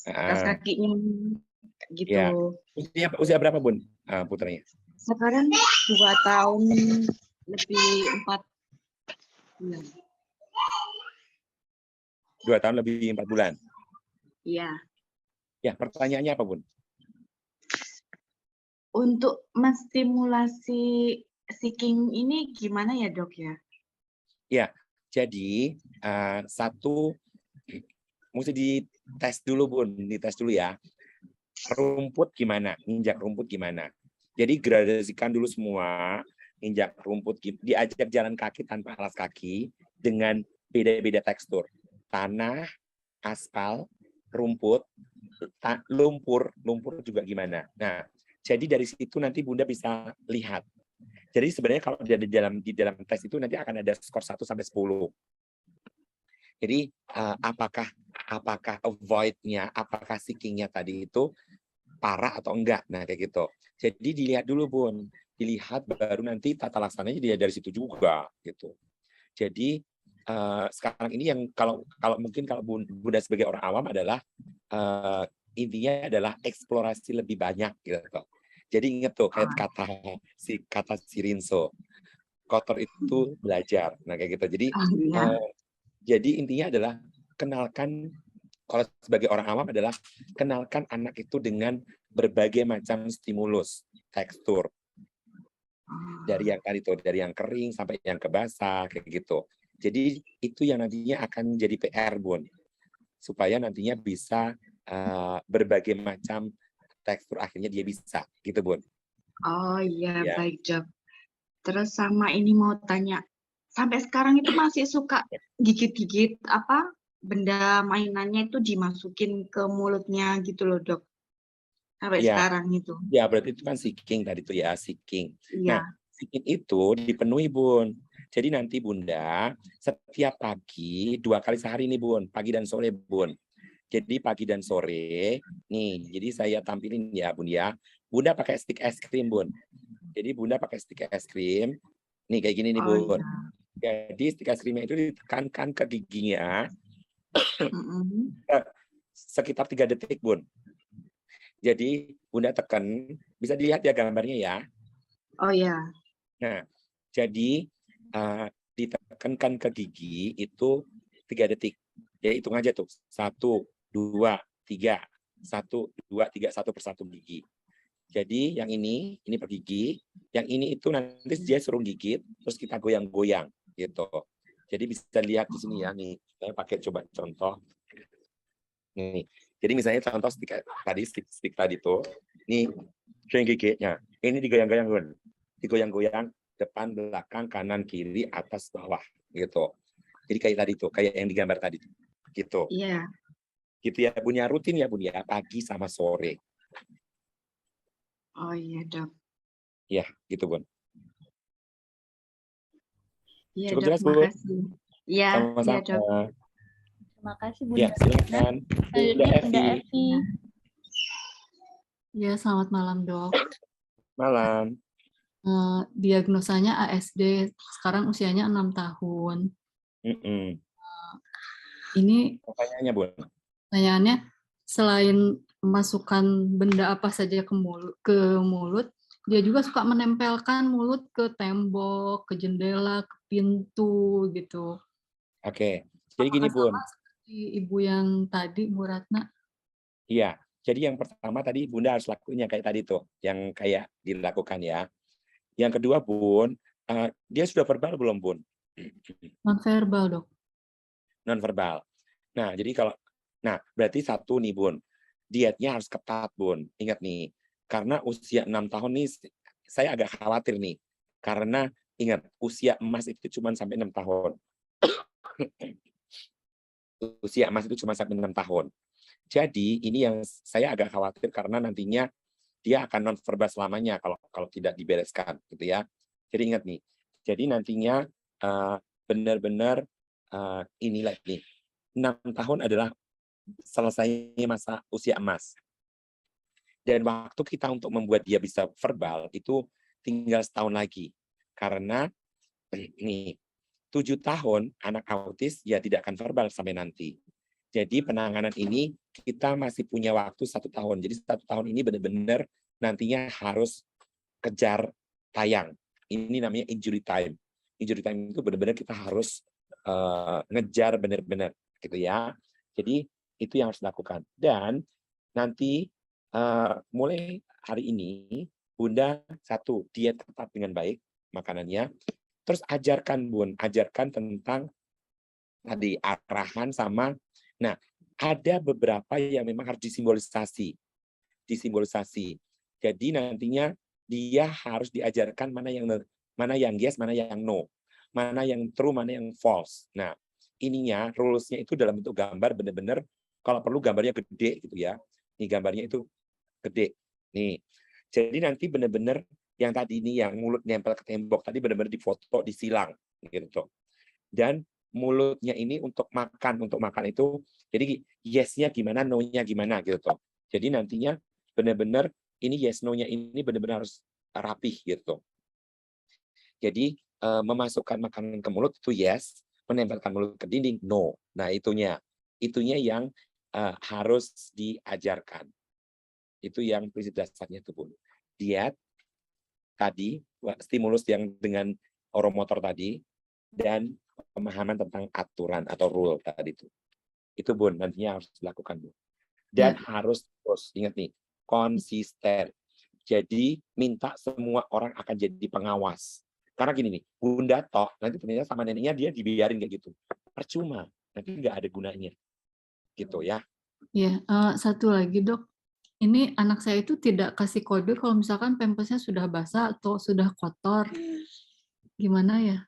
kaos kakinya gitu. Ya. Usia berapa Bun putranya? Sekarang 2 tahun lebih 4 bulan. 2 tahun lebih 4 bulan. Iya. Ya, pertanyaannya apa, Bun? Untuk menstimulasi seeking ini gimana ya, Dok ya? Ya, jadi satu mesti dites dulu, Bun. Dites dulu ya. Rumput gimana? Injak rumput gimana? Jadi gradasikan dulu semua. Injak rumput, diajak jalan kaki tanpa alas kaki dengan beda-beda tekstur. Tanah, aspal, rumput, lumpur juga gimana. Nah, jadi dari situ nanti Bunda bisa lihat. Jadi sebenarnya kalau di dalam tes itu nanti akan ada skor 1 sampai 10. Jadi apakah avoid-nya, apakah seeking-nya tadi itu parah atau enggak. Nah, kayak gitu. Jadi dilihat dulu, Bun. Dilihat baru nanti tata laksananya dilihat dari situ juga gitu. Jadi sekarang ini yang kalau mungkin kalau Bunda sebagai orang awam adalah intinya adalah eksplorasi lebih banyak gitu. Jadi ingat tuh kayak kata si Rinso, kotor itu belajar. Nah kayak gitu. Jadi jadi intinya adalah kenalkan, kalau sebagai orang awam adalah kenalkan anak itu dengan berbagai macam stimulus, tekstur. Dari yang tadi tuh, dari yang kering sampai yang kebasah kayak gitu. Jadi itu yang nantinya akan jadi PR, Bun. Supaya nantinya bisa berbagai macam tekstur akhirnya dia bisa, gitu, Bun. Oh iya, ya. Baik, Dok. Terus sama ini mau tanya, sampai sekarang itu masih suka gigit-gigit benda mainannya itu dimasukin ke mulutnya gitu loh, Dok. Sampai sekarang itu. Ya, berarti itu kan seeking tadi tuh ya, seeking. Iya. Nah, seeking itu dipenuhi, Bun. Jadi nanti Bunda setiap pagi 2 kali sehari nih, Bun, pagi dan sore, Bun. Jadi pagi dan sore, nih, jadi saya tampilin ya, Bun ya. Bunda pakai stik es krim, Bun. Jadi Bunda pakai stik es krim, nih kayak gini nih, Bun. Iya. Jadi stik es krimnya itu ditekankan ke giginya sekitar 3 detik, Bun. Jadi Bunda tekan, bisa dilihat ya gambarnya ya. Oh ya. Nah, jadi ditekankan ke gigi itu 3 detik. Ya hitung aja tuh. 1, 2, 3. 1, 2, 3, 1 persatu gigi. Jadi yang ini per gigi. Yang ini itu nanti dia suruh gigit, terus kita goyang-goyang gitu. Jadi bisa lihat di sini ya nih. Saya pakai coba contoh. Nih. Jadi misalnya contoh stick tadi tuh, ini string gigitnya. Ini digoyang-goyang, Bun. Digoyang-goyang depan, belakang, kanan, kiri, atas, bawah gitu. Jadi kayak tadi tuh, kayak yang digambar tadi tuh. Gitu. Iya. Gitu ya, Bun ya, rutin ya, Bun ya, pagi sama sore. Oh iya, Dok. Ya, gitu, Bun. Iya, Cukup Dok, jelas, Bun? makasih. Iya, iya, Dok. Sama-sama. Terima kasih Bunda. Ya, silakan. Selanjutnya Bunda Bunda Evi. Evi. Ya, selamat malam, Dok. Malam. Diagnosanya ASD, sekarang usianya 6 tahun. Ini Pertanyaannya, Bun. pertanyaannya, selain memasukkan benda apa saja ke mulut, dia juga suka menempelkan mulut ke tembok, ke jendela, ke pintu gitu. Oke, jadi gini, Apakah Bun. sama seperti Ibu yang tadi, Bu Ratna? Iya, jadi yang pertama tadi Bunda harus lakuin yang kayak tadi tuh, yang kayak dilakukan ya. Yang kedua, Bun, dia sudah verbal belum, Bun? Non-verbal, Dok. Non-verbal. Nah, jadi berarti satu nih, Bun. Dietnya harus ketat, Bun. Ingat nih, karena usia 6 tahun nih, saya agak khawatir nih. Karena ingat, usia emas itu cuma sampai 6 tahun. Usia emas itu cuma sampai 6 tahun. Jadi ini yang saya agak khawatir karena nantinya dia akan non-verbal selamanya kalau tidak dibereskan, gitu ya. Jadi ingat nih, jadi nantinya benar-benar inilah nih, 6 tahun adalah selesainya masa usia emas. Dan waktu kita untuk membuat dia bisa verbal itu tinggal setahun lagi. Karena nih, 7 tahun anak autis ya tidak akan verbal sampai nanti. Jadi penanganan ini kita masih punya waktu 1 tahun. Jadi 1 tahun ini benar-benar nantinya harus kejar tayang. Ini namanya injury time. Injury time itu benar-benar kita harus ngejar benar-benar gitu ya. Jadi itu yang harus dilakukan. Dan nanti mulai hari ini Bunda satu diet ketat dengan baik makanannya. Terus ajarkan, Bun, ajarkan tentang tadi arahan sama. Nah, ada beberapa yang memang harus disimbolisasi. Jadi nantinya dia harus diajarkan mana yang yes, mana yang no, mana yang true, mana yang false. Nah, ininya rules-nya itu dalam bentuk gambar benar-benar kalau perlu gambarnya gede gitu ya. Nih gambarnya itu gede. Nih. Jadi nanti benar-benar yang tadi ini yang mulut nempel ke tembok tadi benar-benar difoto, disilang gitu. Dan mulutnya ini untuk makan itu jadi yes-nya gimana, no-nya gimana gitu. Jadi nantinya benar-benar ini yes no-nya ini benar-benar harus rapih gitu. Jadi memasukkan makanan ke mulut itu yes, menempelkan mulut ke dinding no. Nah, itunya yang harus diajarkan. Itu yang prinsip dasarnya itu, Bun. Diet tadi, stimulus yang dengan oromotor tadi, dan pemahaman tentang aturan atau rule tadi itu. Itu, Bun, nantinya harus dilakukan, Bun. Dan harus terus, ingat nih, konsisten. Jadi minta semua orang akan jadi pengawas. Karena gini nih, Bunda toh, nanti ternyata sama neneknya dia dibiarin kayak gitu. Percuma, nanti nggak ada gunanya. Gitu ya. Iya, satu lagi, Dok. Ini anak saya itu tidak kasih kode kalau misalkan pampersnya sudah basah atau sudah kotor. Gimana ya?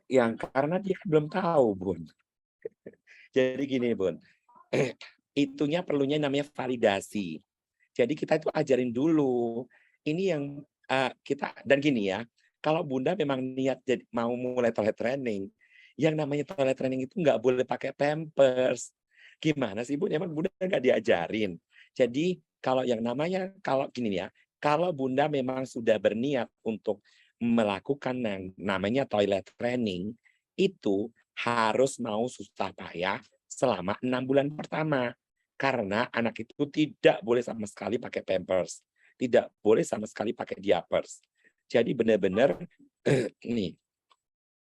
Yang karena dia belum tahu, Bun. Jadi gini, Bun. Itunya perlunya namanya validasi. Jadi kita itu ajarin dulu. Ini yang kita, dan gini ya, kalau Bunda memang niat jadi mau mulai toilet training, yang namanya toilet training itu nggak boleh pakai pampers. Gimana sih, Bun? Emang Bunda nggak diajarin? Jadi kalau yang namanya, kalau gini ya, kalau Bunda memang sudah berniat untuk melakukan yang namanya toilet training, itu harus mau susah payah selama 6 bulan pertama. Karena anak itu tidak boleh sama sekali pakai pampers. Tidak boleh sama sekali pakai diapers. Jadi benar-benar nih.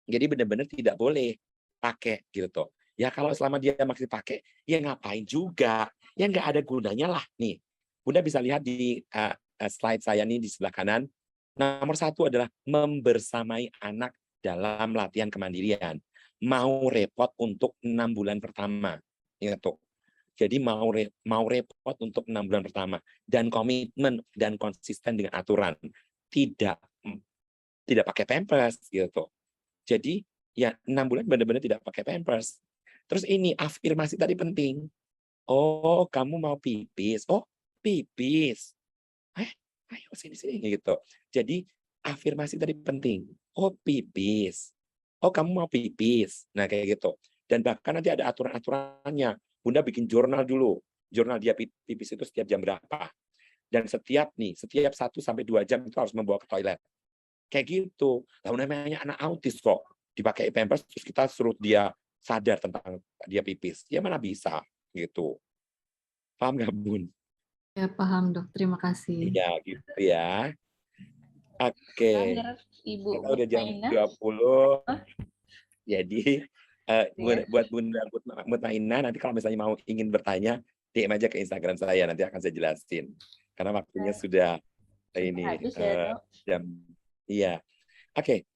Jadi benar-benar tidak boleh pakai gitu. Ya kalau selama dia masih pakai, ya ngapain juga. Ya nggak ada gunanya lah. Nih, Bunda bisa lihat di slide saya nih di sebelah kanan. Nomor 1 adalah membersamai anak dalam latihan kemandirian. Mau repot untuk 6 bulan pertama. Ingat tuh. Jadi mau repot untuk 6 bulan pertama dan komitmen dan konsisten dengan aturan, tidak pakai pampers gitu. Jadi ya 6 bulan benar-benar tidak pakai pampers. Terus ini afirmasi tadi penting. Oh, kamu mau pipis? Oh, pipis. Ayo sini gitu. Jadi afirmasi tadi penting. Oh, pipis. Oh, kamu mau pipis. Nah, kayak gitu. Dan bahkan nanti ada aturan-aturannya. Bunda bikin jurnal dulu. Jurnal dia pipis itu setiap jam berapa. Dan setiap 1 sampai 2 jam itu harus membawa ke toilet. Kayak gitu. Lalu namanya anak autis kok. Dipakai pampers terus kita suruh dia sadar tentang dia pipis. Ya mana bisa gitu. Paham nggak, Bun? Ya, paham, Dok. Terima kasih. Iya, gitu ya. Oke. Ibu Kita udah jam Mutmainah. 20. Jadi buat Bunda Mutmainah, nanti kalau misalnya mau ingin bertanya, DM aja ke Instagram saya, nanti akan saya jelasin. Karena waktunya sudah ini habis ya, Dok. jam. Iya. Oke,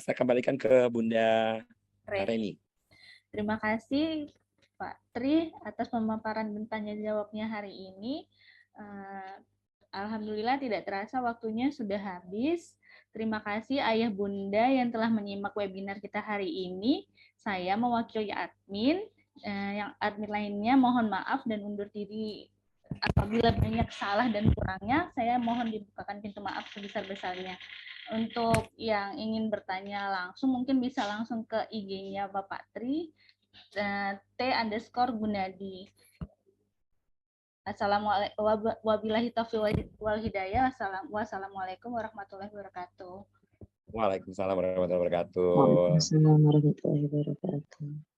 saya kembalikan ke Bunda Reni. Terima kasih Pak Tri atas pemaparan dan tanya jawabnya hari ini. Alhamdulillah tidak terasa waktunya sudah habis. Terima kasih Ayah Bunda yang telah menyimak webinar kita hari ini. Saya mewakili admin, yang admin lainnya mohon maaf dan undur diri apabila banyak salah dan kurangnya. Saya mohon dibukakan pintu maaf sebesar-besarnya. Untuk yang ingin bertanya langsung, mungkin bisa langsung ke IG-nya Bapak Tri, T_Gunadi. Wabillahi taufiq wal hidayah. Wassalamualaikum warahmatullahi wabarakatuh. Waalaikumsalam warahmatullahi wabarakatuh. Waalaikumsalam warahmatullahi wabarakatuh.